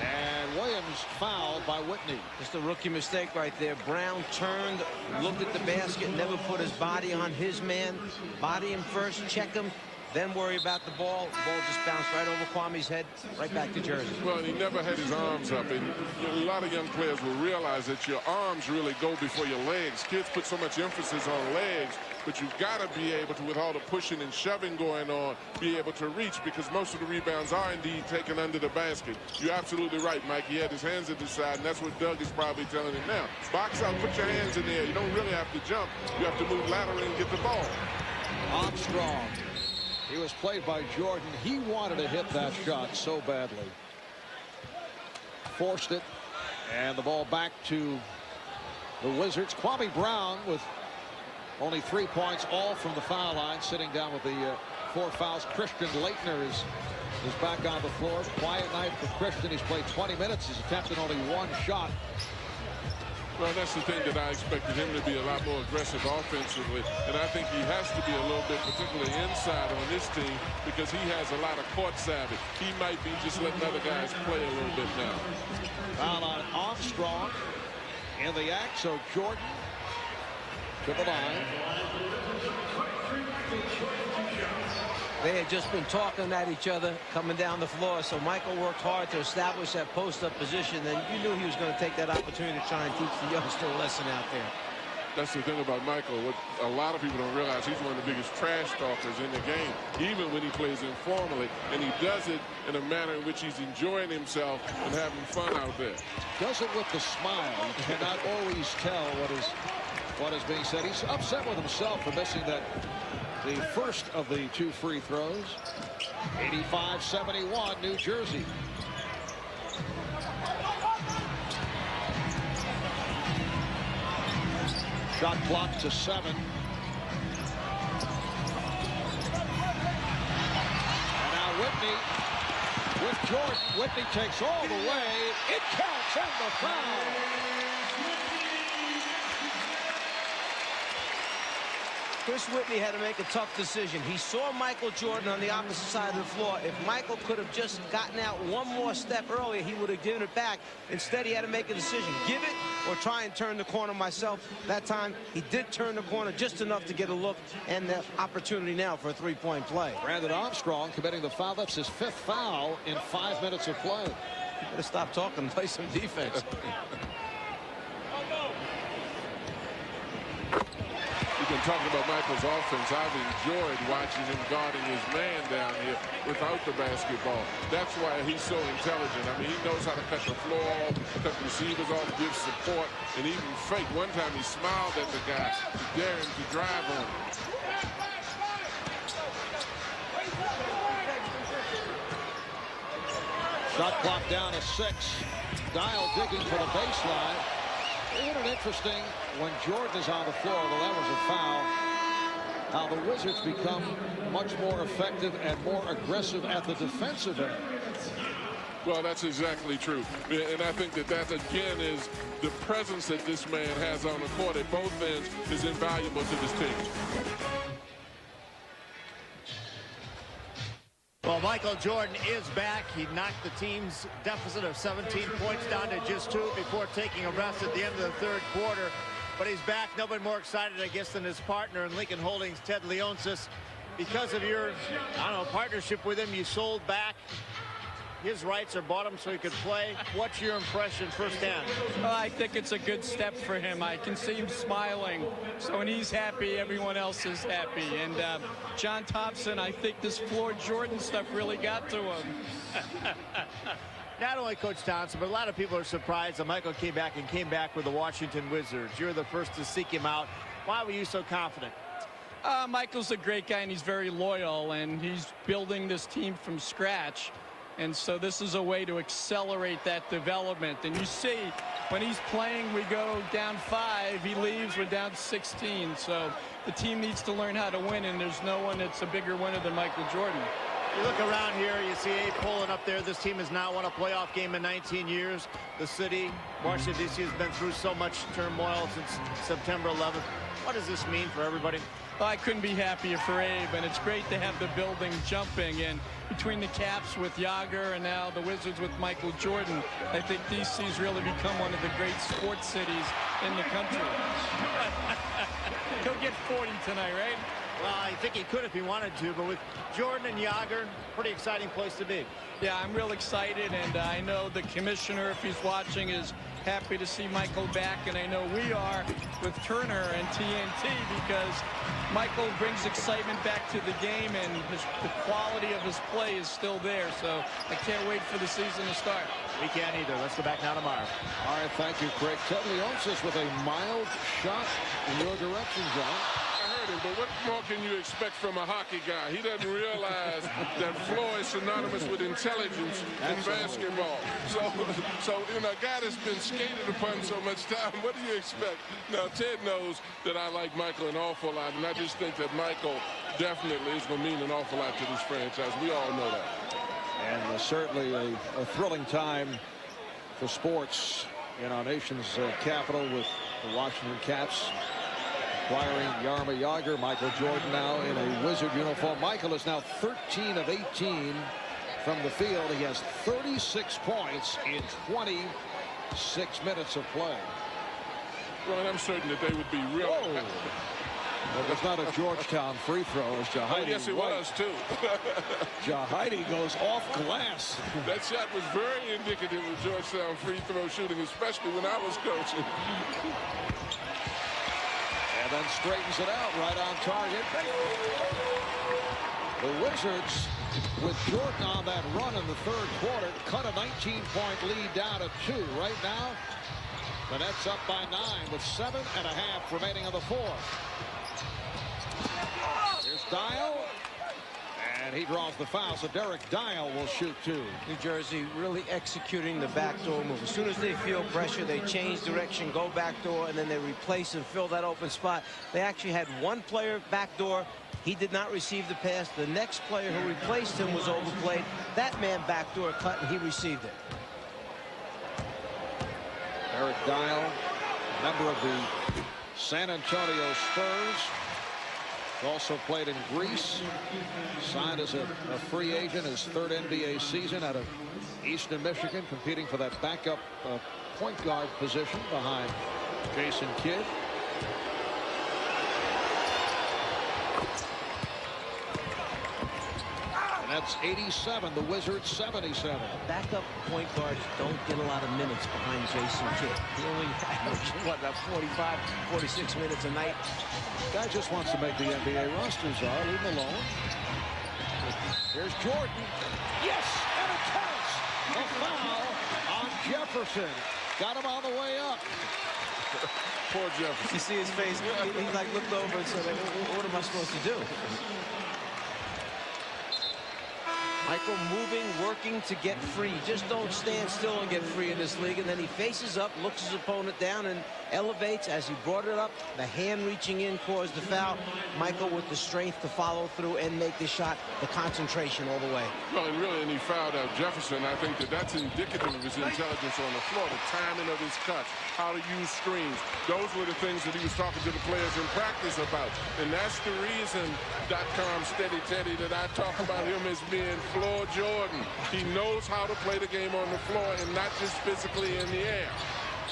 And Williams fouled by Whitney. Just a rookie mistake right there. Brown turned, looked at the basket, never put his body on his man. Body him first, check him, then worry about the ball. The ball just bounced right over Kwame's head, right back to Jersey. Well, he never had his arms up, and a lot of young players will realize that your arms really go before your legs. Kids put so much emphasis on legs, but you've got to be able to, with all the pushing and shoving going on, be able to reach, because most of the rebounds are indeed taken under the basket. You're absolutely right, Mike. He had his hands at the side, and that's what Doug is probably telling him now. Box out, put your hands in there. You don't really have to jump. You have to move laterally and get the ball. Armstrong. He was played by Jordan. He wanted to hit that shot so badly. Forced it, and the ball back to the Wizards. Kwame Brown with only 3 points, all from the foul line, sitting down with the 4 fouls. Christian Laettner is back on the floor. Quiet night for Christian. He's played 20 minutes. He's attempted only 1 shot. Well, that's the thing that I expected him to be a lot more aggressive offensively, and I think he has to be a little bit, particularly inside on this team, because he has a lot of court savvy. He might be just letting other guys play a little bit now. Foul on Armstrong in the act, so Jordan to the line. They had just been talking at each other coming down the floor, so Michael worked hard to establish that post-up position, and you knew he was going to take that opportunity to try and teach the youngster a lesson out there. That's the thing about Michael. What a lot of people don't realize, he's one of the biggest trash talkers in the game, even when he plays informally, and he does it in a manner in which he's enjoying himself and having fun out there. Does it with the smile. You cannot always tell what is being said. He's upset with himself for missing the first of the 2 free throws. 85-71, New Jersey. Shot clock to 7. And now Whitney with Jordan. Whitney takes all the way. It counts, and the foul. Chris Whitney had to make a tough decision. He saw Michael Jordan on the opposite side of the floor. If Michael could have just gotten out 1 more step earlier, he would have given it back. Instead, he had to make a decision. Give it or try and turn the corner myself. That time, he did turn the corner just enough to get a look and the opportunity now for a 3-point play. Brandon Armstrong committing the foul. That's his 5th foul in 5 minutes of play. You better stop talking and play some defense. We've been talking about Michael's offense. I've enjoyed watching him guarding his man down here without the basketball. That's why he's so intelligent. I mean, he knows how to cut the floor off, cut the receivers off, give support, and even fake. One time he smiled at the guy to dare him to drive on him. Shot clock down to 6. Dial digging for the baseline. Isn't it interesting when Jordan is on the floor, well, that was a foul, how the Wizards become much more effective and more aggressive at the defensive end. Well, that's exactly true. And I think that again, is the presence that this man has on the court at both ends is invaluable to this team. Well, Michael Jordan is back. He knocked the team's deficit of 17 points down to just 2 before taking a rest at the end of the third quarter. But he's back. Nobody more excited, I guess, than his partner in Lincoln Holdings, Ted Leonsis. Because of your, I don't know, partnership with him, you sold back his rights or bought him so he could play. What's your impression firsthand? Well, I think it's a good step for him. I can see him smiling. So when he's happy, everyone else is happy. And John Thompson, I think this Floyd Jordan stuff really got to him. Not only Coach Thompson, but a lot of people are surprised that Michael came back with the Washington Wizards. You're the first to seek him out. Why were you so confident? Michael's a great guy, and he's very loyal, and he's building this team from scratch. And so this is a way to accelerate that development. And you see, when he's playing, we go down 5. He leaves, we're down 16. So the team needs to learn how to win, and there's no one that's a bigger winner than Michael Jordan. You look around here, you see Abe pulling up there. This team has now won a playoff game in 19 years. The city, Washington, D.C. has been through so much turmoil since September 11th. What does this mean for everybody? Well, I couldn't be happier for Abe, and it's great to have the building jumping. And between the Caps with Yager and now the Wizards with Michael Jordan, I think DC's really become one of the great sports cities in the country. He'll get 40 tonight, right? Well, I think he could if he wanted to, but with Jordan and Yager, pretty exciting place to be. Yeah, I'm real excited, and I know the commissioner, if he's watching, is happy to see Michael back, and I know we are with Turner and TNT, because Michael brings excitement back to the game, and the quality of his play is still there, so I can't wait for the season to start. We can't either. Let's go back now to Marv. All right, thank you, Craig. Ted Leonsis with a mild shot in your direction, John. But what more can you expect from a hockey guy? He doesn't realize that floor is synonymous with intelligence in basketball. So you know, a guy that's been skated upon so much time, what do you expect? Now, Ted knows that I like Michael an awful lot, and I just think that Michael definitely is going to mean an awful lot to this franchise. We all know that. And certainly a thrilling time for sports in our nation's capital with the Washington Caps acquiring Jaromir Jagr. Michael Jordan now in a Wizard uniform. Michael is now 13 of 18 from the field. He has 36 points in 26 minutes of play. Well, and I'm certain that they would be real. Well, it's not a Georgetown free throw, as Jahidi. Oh, yes, it was, too. Jahidi goes off glass. That shot was very indicative of Georgetown free throw shooting, especially when I was coaching. And then straightens it out right on target. The Wizards, with Jordan on that run in the third quarter, cut a 19-point lead down to 2. Right now, the Nets up by 9 with 7.5 remaining in the fourth. Here's Dial. And he draws the foul, so Derek Dial will shoot 2. New Jersey really executing the backdoor move. As soon as they feel pressure, they change direction, go backdoor, and then they replace and fill that open spot. They actually had one player backdoor. He did not receive the pass. The next player who replaced him was overplayed. That man backdoor cut, and he received it. Derek Dial, member of the San Antonio Spurs. Also played in Greece, signed as a free agent, his third NBA season out of Eastern Michigan, competing for that backup point guard position behind Jason Kidd. And that's 87, the Wizards 77. Backup point guards don't get a lot of minutes behind Jason Kidd. He only averages, what, about 45, 46 minutes a night. Guy just wants to make the NBA rosters, leave him alone. Here's Jordan. Yes, and it counts. A foul on Jefferson. Got him on the way up. Poor Jefferson. You see his face. He like looked over and said, what am I supposed to do? Michael moving, working to get free. You just don't stand still and get free in this league. And then he faces up, looks his opponent down, and elevates. As he brought it up, the hand reaching in caused the foul. Michael with the strength to follow through and make the shot, the concentration all the way. Well, and really, and he fouled out Jefferson. I think that's indicative of his intelligence on the floor, the timing of his cuts, how to use screens. Those were the things that he was talking to the players in practice about. And that's the reason .com Steady Teddy that I talk about him as being floor Jordan. He knows how to play the game on the floor and not just physically in the air.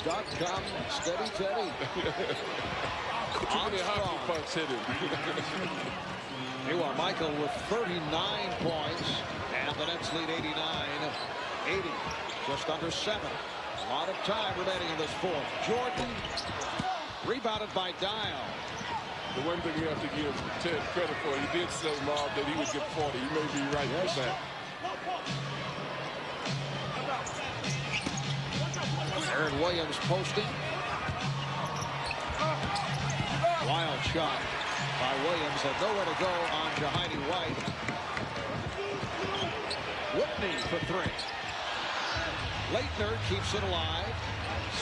.com Steady Teddy. Too many hockey pucks hit him. You are Michael with 39 points, and the Nets lead 89-80. Just under 7. A lot of time remaining in this fourth. Jordan rebounded by Dial. The one thing you have to give Ted credit for, he did say, Marv, that he would get 40. You may be right with that. Aaron Williams posting. Wild shot by Williams, and nowhere to go on Jahidi White. Whitney for 3. Leitner keeps it alive.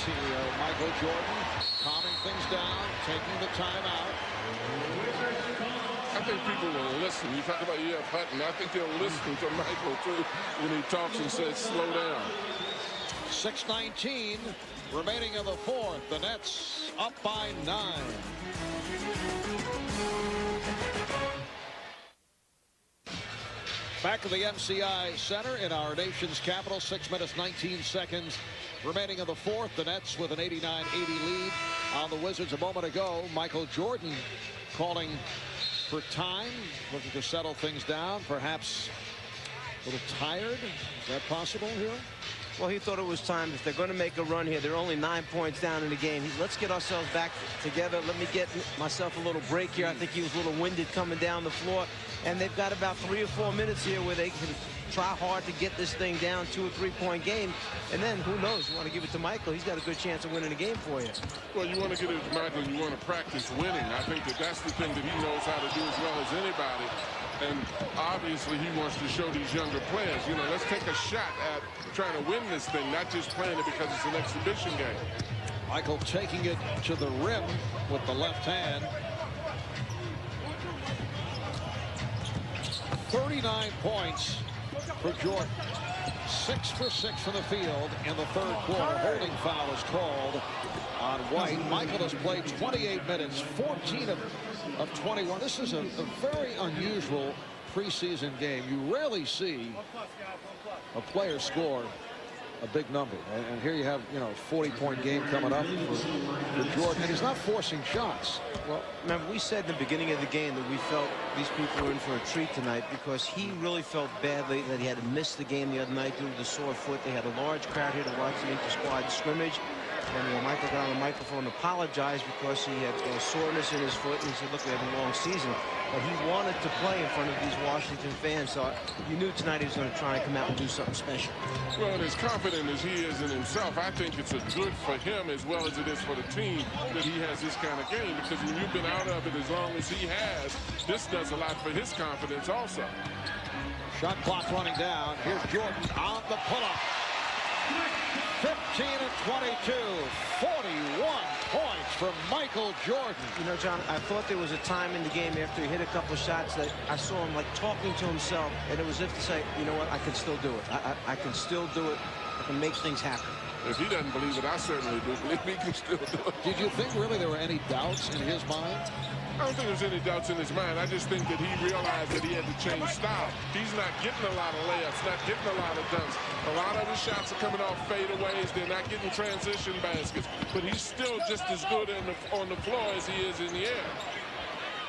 See Michael Jordan calming things down, taking the time out. I think people will listen. You talk about E.F. Hutton. I think they'll listen to Michael, too, when he talks and says, slow down. 6:19 remaining in the fourth. The Nets up by 9. Back to the MCI Center in our nation's capital. 6 minutes, 19 seconds remaining in the fourth. The Nets with an 89-80 lead on the Wizards a moment ago. Michael Jordan calling for time, looking to settle things down. Perhaps a little tired. Is that possible here? Well, he thought it was time. If they're going to make a run here, they're only 9 points down in the game. Let's get ourselves back together. Let me get myself a little break here. I think he was a little winded coming down the floor. And they've got about 3 or 4 minutes here where they can try hard to get this thing down, 2 or 3 point game. And then who knows? You want to give it to Michael. He's got a good chance of winning the game for you. Well, you want to get it to Michael. You want to practice winning. I think that's the thing that he knows how to do as well as anybody. And obviously he wants to show these younger players, let's take a shot at trying to win this thing, not just playing it because it's an exhibition game. Michael taking it to the rim with the left hand. 39 points for Jordan. 6 for 6 from the field in the third quarter. Holding foul is called on White. Michael has played 28 minutes, 14 of 21. This is a very unusual preseason game. You rarely see a player score a big number. And here you have, 40-point game coming up for Jordan. And he's not forcing shots. Well, remember, we said in the beginning of the game that we felt these people were in for a treat tonight because he really felt badly that he had to miss the game the other night due to the sore foot. They had a large crowd here to watch the inter-squad scrimmage. And Michael got on the microphone, apologized because he had soreness in his foot. And he said, look, we have a long season. But he wanted to play in front of these Washington fans. So you knew tonight he was going to try and come out and do something special. Well, and as confident as he is in himself, I think it's a good for him as well as it is for the team that he has this kind of game. Because when you've been out of it as long as he has, this does a lot for his confidence also. Shot clock running down. Here's Jordan on the pull-up. 15 and 22, 41 points from Michael Jordan. John, I thought there was a time in the game after he hit a couple shots that I saw him like talking to himself, and it was as if to say, you know what, I can still do it. I can still do it. I can make things happen. If he doesn't believe it, I certainly do. Believe he can still do it. Did you think really there were any doubts in his mind? I don't think there's any doubts in his mind. I just think that he realized that he had to change style. He's not getting a lot of layups, not getting a lot of dunks. A lot of his shots are coming off fadeaways. They're not getting transition baskets. But he's still just as good on the floor as he is in the air.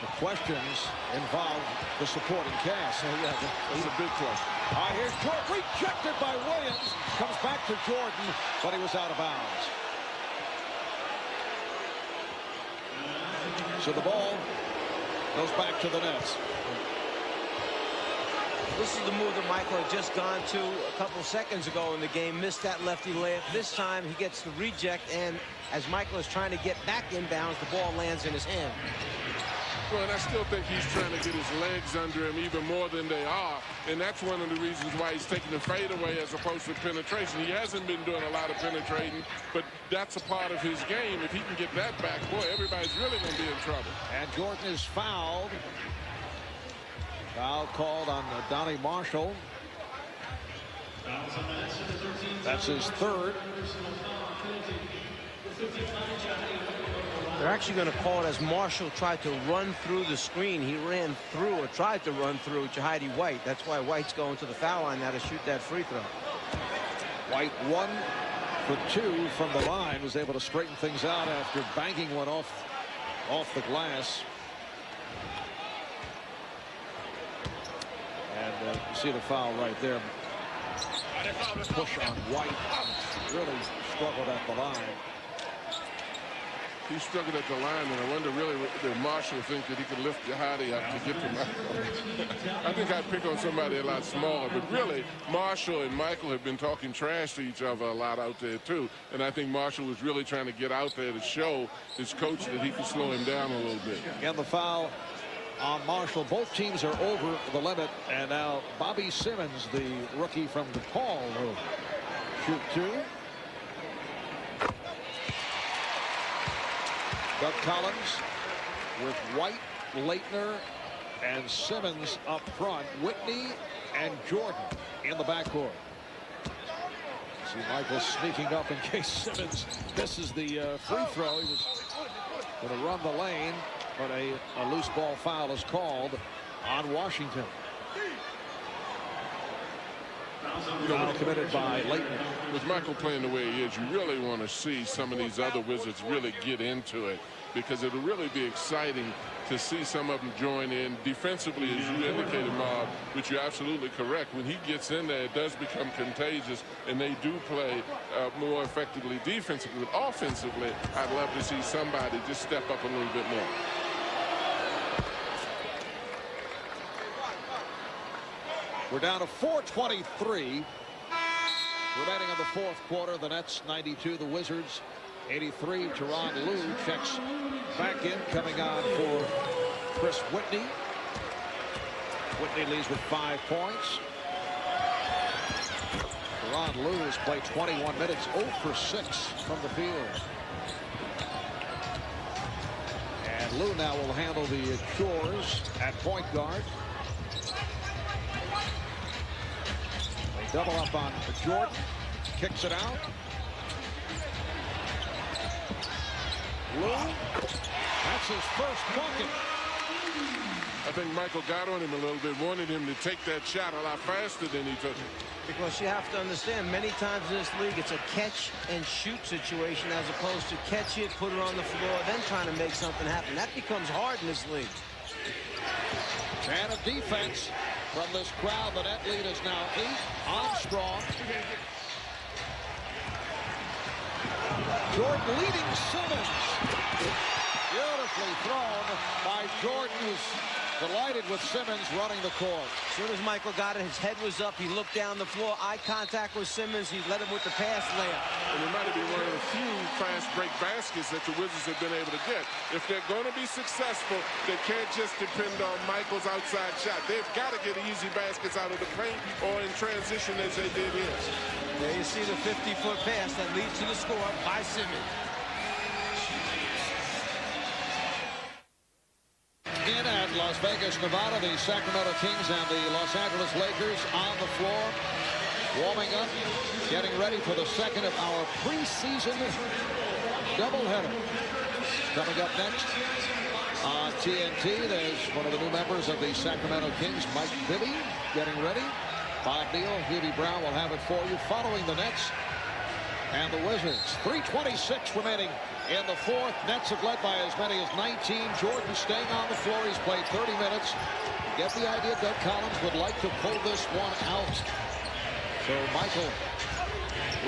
The questions involve the supporting cast. That's a big question. Here's Jordan, rejected by Williams. Comes back to Jordan, but he was out of bounds. So the ball goes back to the Nets. This is the move that Michael had just gone to a couple seconds ago in the game. Missed that lefty layup. This time he gets the reject, and as Michael is trying to get back inbounds, the ball lands in his hand. Well, and I still think he's trying to get his legs under him even more than they are. And that's one of the reasons why he's taking the fadeaway as opposed to penetration. He hasn't been doing a lot of penetrating, but that's a part of his game. If he can get that back, boy, everybody's really going to be in trouble. And Jordan is fouled. Foul called on Donnie Marshall. That's his third. They're actually going to call it as Marshall tried to run through the screen. He ran through or tried to run through Jahidi White. That's why White's going to the foul line now to shoot that free throw. White 1 for 2 from the line, was able to straighten things out after banking one off the glass. And you see the foul right there. Push on White. Really struggled at the line. He struggled at the line, and I wonder really did Marshall think that he could lift Jahidi up to get to Michael. I think I'd pick on somebody a lot smaller, but really Marshall and Michael have been talking trash to each other a lot out there too, and I think Marshall was really trying to get out there to show his coach that he could slow him down a little bit. And the foul on Marshall. Both teams are over the limit, and now Bobby Simmons, the rookie from DePaul, will shoot 2. Doug Collins with White, Leitner, and Simmons up front. Whitney and Jordan in the backcourt. See Michael sneaking up in case Simmons misses the free throw. He was going to run the lane, but a loose ball foul is called on Washington. Foul committed by Leitner. With Michael playing the way he is, you really want to see some of these other Wizards really get into it, because it'll really be exciting to see some of them join in defensively, as you indicated, Marv, which you're absolutely correct. When he gets in there, it does become contagious, and they do play more effectively defensively. But offensively, I'd love to see somebody just step up a little bit more. We're down to 4:23 remaining in the fourth quarter. The Nets 92, the Wizards 83. Tyronn Lue checks back in, coming on for Chris Whitney. Whitney leads with 5 points. Tyronn Lue has played 21 minutes, 0 for 6 from the field. And Lue now will handle the chores at point guard. Double up on Jordan. Kicks it out. Lue. That's his first bucket. I think Michael got on him a little bit, wanted him to take that shot a lot faster than he took it. Because you have to understand, many times in this league, it's a catch and shoot situation as opposed to catch it, put it on the floor, then trying to make something happen. That becomes hard in this league. And a defense from this crowd. The net lead is now 8. Armstrong. Jordan leading Simmons. Beautifully thrown by Jordan, who's delighted with Simmons running the court. As soon as Michael got it, his head was up. He looked down the floor. Eye contact with Simmons. He led him with the pass layup. And it might have been one of the few fast break baskets that the Wizards have been able to get. If they're going to be successful, they can't just depend on Michael's outside shot. They've got to get easy baskets out of the paint or in transition as they did here. There you see the 50-foot pass that leads to the score by Simmons. In at Las Vegas, Nevada, the Sacramento Kings and the Los Angeles Lakers on the floor, warming up, getting ready for the second of our preseason doubleheader. Coming up next on TNT, there's one of the new members of the Sacramento Kings, Mike Bibby, getting ready. Bob Neal, Hubie Brown will have it for you following the Nets and the Wizards. 3:26 remaining in the fourth. Nets have led by as many as 19. Jordan staying on the floor. He's played 30 minutes. You get the idea. Doug Collins would like to pull this one out. So Michael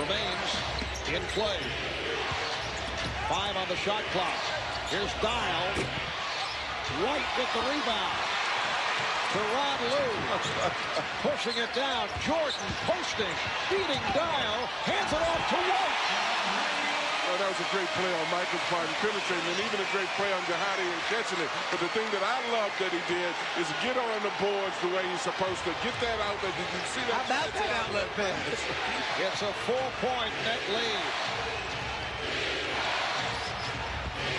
remains in play. 5 on the shot clock. Here's Dial. White with the rebound. Tyronn Lue pushing it down. Jordan posting, beating Dial, hands it off to White. Oh, that was a great play on Michael's part and penetrating, and even a great play on Jihadi and catching it. But the thing that I love that he did is get on the boards the way he's supposed to. Get that outlet. Did you see that? How about that outlet pass? It's a 4-point net lead.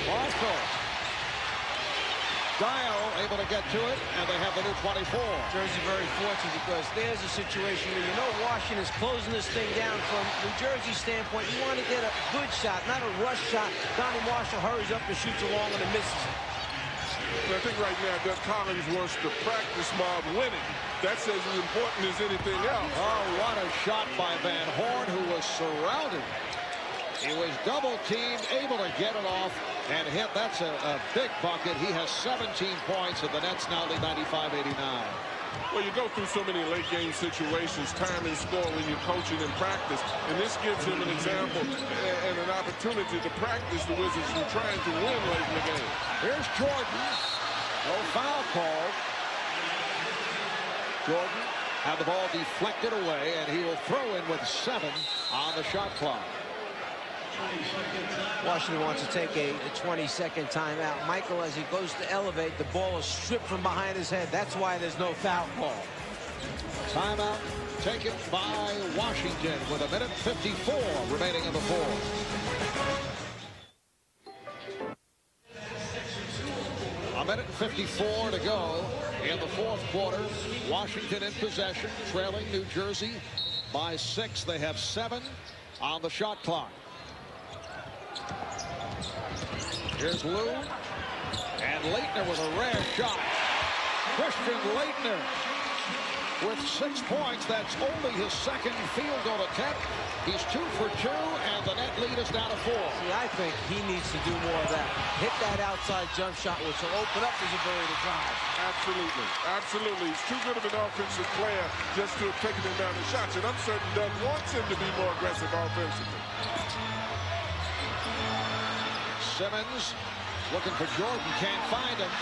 Marshall. Dial able to get to it, and they have the new 24. Jersey very fortunate because there's a situation where you know Washington is closing this thing down from New Jersey's standpoint. You want to get a good shot, not a rush shot. Donnie Marshall hurries up and shoots along and misses it. I think right now Doug Collins wants to practice mob winning. That's as important as anything else. Oh, what a shot by Van Horn, who was surrounded. He was double-teamed, able to get it off and hit. That's a big bucket. He has 17 points, and the Nets now lead 95-89. Well, you go through so many late-game situations, time and score when you're coaching in practice, and this gives him an example and an opportunity to practice the Wizards from trying to win late in the game. Here's Jordan. No foul called. Jordan had the ball deflected away, and he will throw in with 7 on the shot clock. Washington wants to take a 20-second timeout. Michael, as he goes to elevate, the ball is stripped from behind his head. That's why there's no foul call. Timeout taken by Washington with 1:54 remaining in the fourth. 1:54 to go in the fourth quarter. Washington in possession, trailing New Jersey by 6. They have 7 on the shot clock. Here's Lou, and Leitner with a rare shot. Christian Leitner with 6 points. That's only his second field goal attempt. He's 2 for 2, and the net lead is down to 4. See, I think he needs to do more of that. Hit that outside jump shot, which will open up his ability to drive. Absolutely. Absolutely. He's too good of an offensive player just to have taken him down the shots, and I'm certain Doug wants him to be more aggressive offensively. Simmons looking for Jordan, can't find him.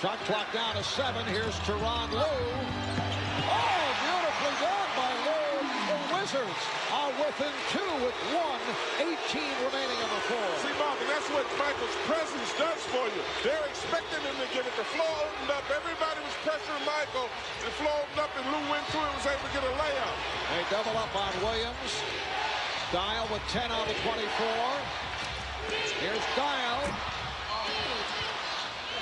Shot clock down to 7. Here's Tyronn Lue. Oh, beautifully done by Lue. The Wizards are within 2 with 1:18 remaining in the fourth. See, Marvin, that's what Michael's presence does for you. They're expecting him to give it. The floor opened up. Everybody was pressuring Michael. The floor opened up, and Lue went through and was able to get a layup. They double up on Williams. Dial with 10 on the 24. Here's Dial.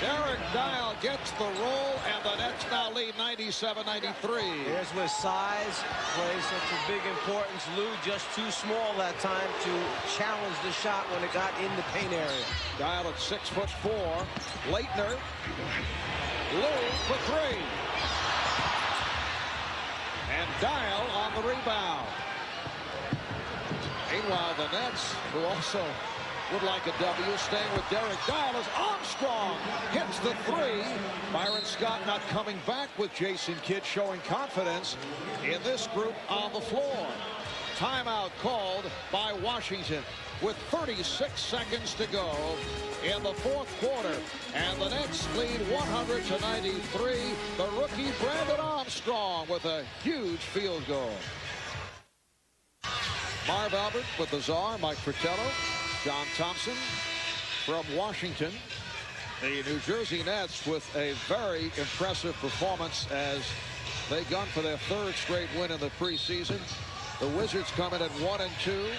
Derek Dial gets the roll, and the Nets now lead 97-93. Here's where size plays such a big importance. Lue just too small that time to challenge the shot when it got in the paint area. Dial at 6'4". Leitner. Lue for 3. And Dial on the rebound. Meanwhile, the Nets, who also would like a W, staying with Derek Dial as Armstrong hits the 3. Byron Scott not coming back with Jason Kidd, showing confidence in this group on the floor. Timeout called by Washington with 36 seconds to go in the fourth quarter. And the Nets lead 100-93. The rookie Brandon Armstrong with a huge field goal. Marv Albert with the czar, Mike Fratello. John Thompson from Washington. The New Jersey Nets with a very impressive performance as they gun for their 3rd straight win in the preseason. The Wizards come in at 1-2.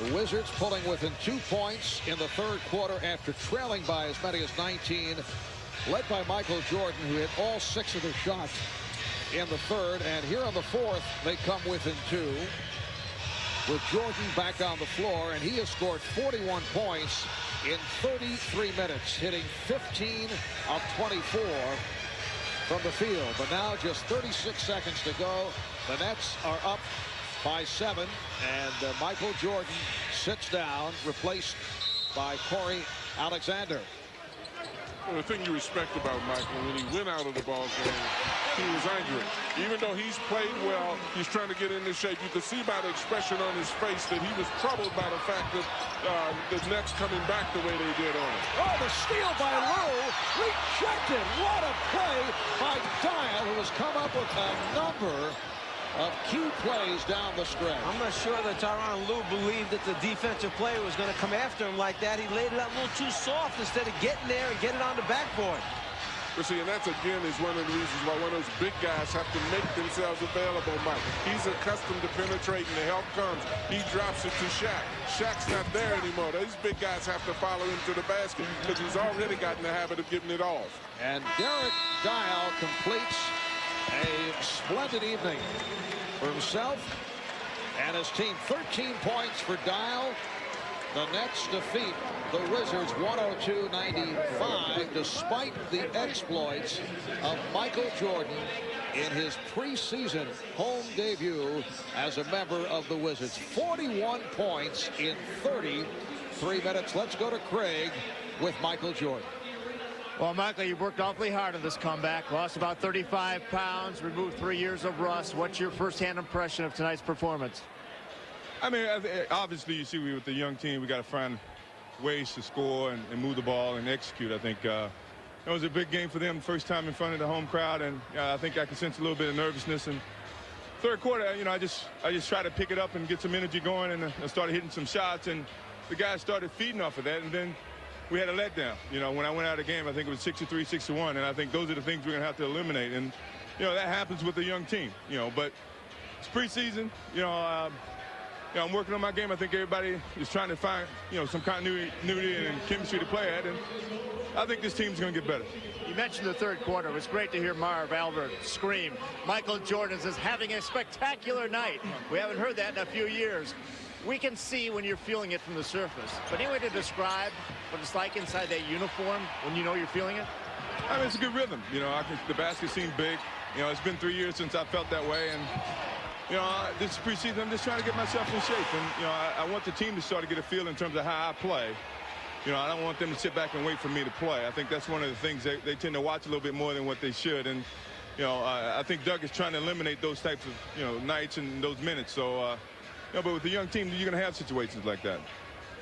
The Wizards pulling within 2 points in the 3rd quarter after trailing by as many as 19. Led by Michael Jordan, who hit all 6 of the shots in the 3rd. And here on the 4th, they come within 2. With Jordan back on the floor, and he has scored 41 points in 33 minutes, hitting 15 of 24 from the field. But now just 36 seconds to go. The Nets are up by 7, and Michael Jordan sits down, replaced by Corey Alexander. Well, the thing you respect about Michael, when he went out of the ball game, he was angry. Even though he's played well, he's trying to get into shape. You could see by the expression on his face that he was troubled by the fact that the Nets coming back the way they did on it. Oh, the steal by Lue, rejected. What a play by Dial, who has come up with a number of key plays down the stretch. I'm not sure that Tyronn Lue believed that the defensive player was going to come after him like that. He laid it out a little too soft instead of getting there and get it on the backboard. But see, and that's again is one of the reasons why one of those big guys have to make themselves available, Mike. He's accustomed to penetrating. The help comes. He drops it to Shaq. Shaq's not there anymore. These big guys have to follow him to the basket because he's already gotten the habit of getting it off. And Derek Dial completes a splendid evening for himself and his team. 13 points for Dial. The Nets defeat the Wizards 102-95 despite the exploits of Michael Jordan in his preseason home debut as a member of the Wizards. 41 points in 33 minutes. Let's go to Craig with Michael Jordan. Well, Michael, you've worked awfully hard on this comeback. Lost about 35 pounds, removed 3 years of rust. What's your firsthand impression of tonight's performance? I mean, obviously, you see, with the young team, we got to find ways to score and move the ball and execute. I think it was a big game for them, first time in front of the home crowd, and I think I could sense a little bit of nervousness. And third quarter, I just tried to pick it up and get some energy going, and I started hitting some shots, and the guys started feeding off of that, and then we had a letdown. When I went out of the game, I think it was 6-3, 6-1, and I think those are the things we're going to have to eliminate. And that happens with a young team. But it's preseason. I'm working on my game. I think everybody is trying to find, some continuity and chemistry to play at, and I think this team's going to get better. You mentioned the third quarter. It was great to hear Marv Albert scream, Michael Jordan is having a spectacular night. We haven't heard that in a few years. We can see when you're feeling it from the surface. But any way to describe what it's like inside that uniform when you know you're feeling it? I mean, it's a good rhythm. The basket seemed big. It's been 3 years since I felt that way, and this is preseason. I'm just trying to get myself in shape, and I want the team to start to get a feel in terms of how I play. I don't want them to sit back and wait for me to play. I think that's one of the things they tend to watch a little bit more than what they should, and I think Doug is trying to eliminate those types of nights and those minutes. So, but with the young team, you're going to have situations like that.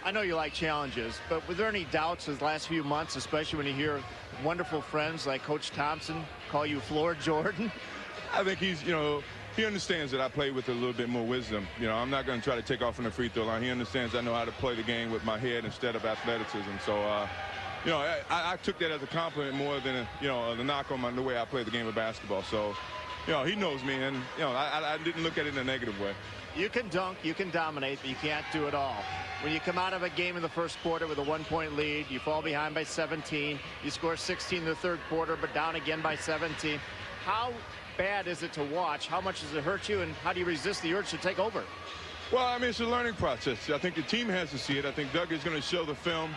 I know you like challenges, but were there any doubts these last few months, especially when you hear wonderful friends like Coach Thompson call you Floor Jordan? I think he's, he understands that I play with a little bit more wisdom. I'm not going to try to take off from the free throw line. He understands I know how to play the game with my head instead of athleticism. So, I took that as a compliment more than the knock on the way I play the game of basketball. So, he knows me, and I didn't look at it in a negative way. You can dunk, you can dominate, but you can't do it all. When you come out of a game in the first quarter with a 1-point lead, you fall behind by 17. You score 16 in the third quarter, but down again by 17. How bad is it to watch? How much does it hurt you, and how do you resist the urge to take over? Well, I mean, it's a learning process. I think the team has to see it. I think Doug is going to show the film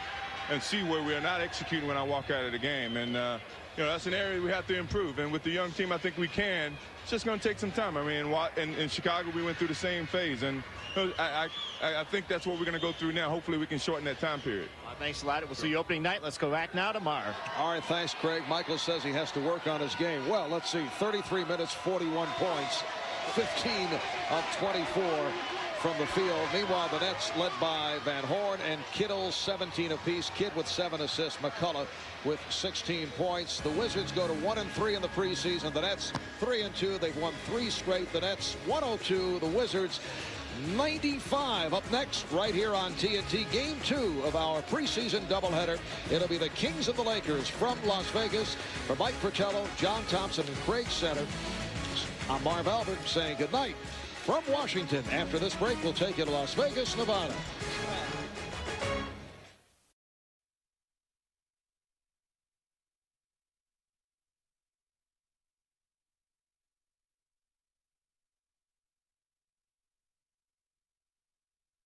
and see where we are not executing when I walk out of the game. And, that's an area we have to improve. And with the young team, I think we can. It's just going to take some time. I mean, in Chicago, we went through the same phase. And I think that's what we're going to go through now. Hopefully, we can shorten that time period. Thanks a lot. We'll see you opening night. Let's go back now to Marv. All right, thanks, Craig. Michael says he has to work on his game. Well, let's see. 33 minutes, 41 points, 15 of 24 from the field. Meanwhile, the Nets led by Van Horn and Kittle, 17 apiece. Kidd with 7 assists. McCullough with 16 points. The Wizards go to 1-3 in the preseason. The Nets 3-2. They've won 3 straight. The Nets 102. The Wizards 95. Up next, right here on TNT, Game 2 of our preseason doubleheader. It'll be the Kings of the Lakers from Las Vegas. For Mike Fratello, John Thompson, and Craig Center, I'm Marv Albert saying goodnight from Washington. After this break, we'll take you to Las Vegas, Nevada.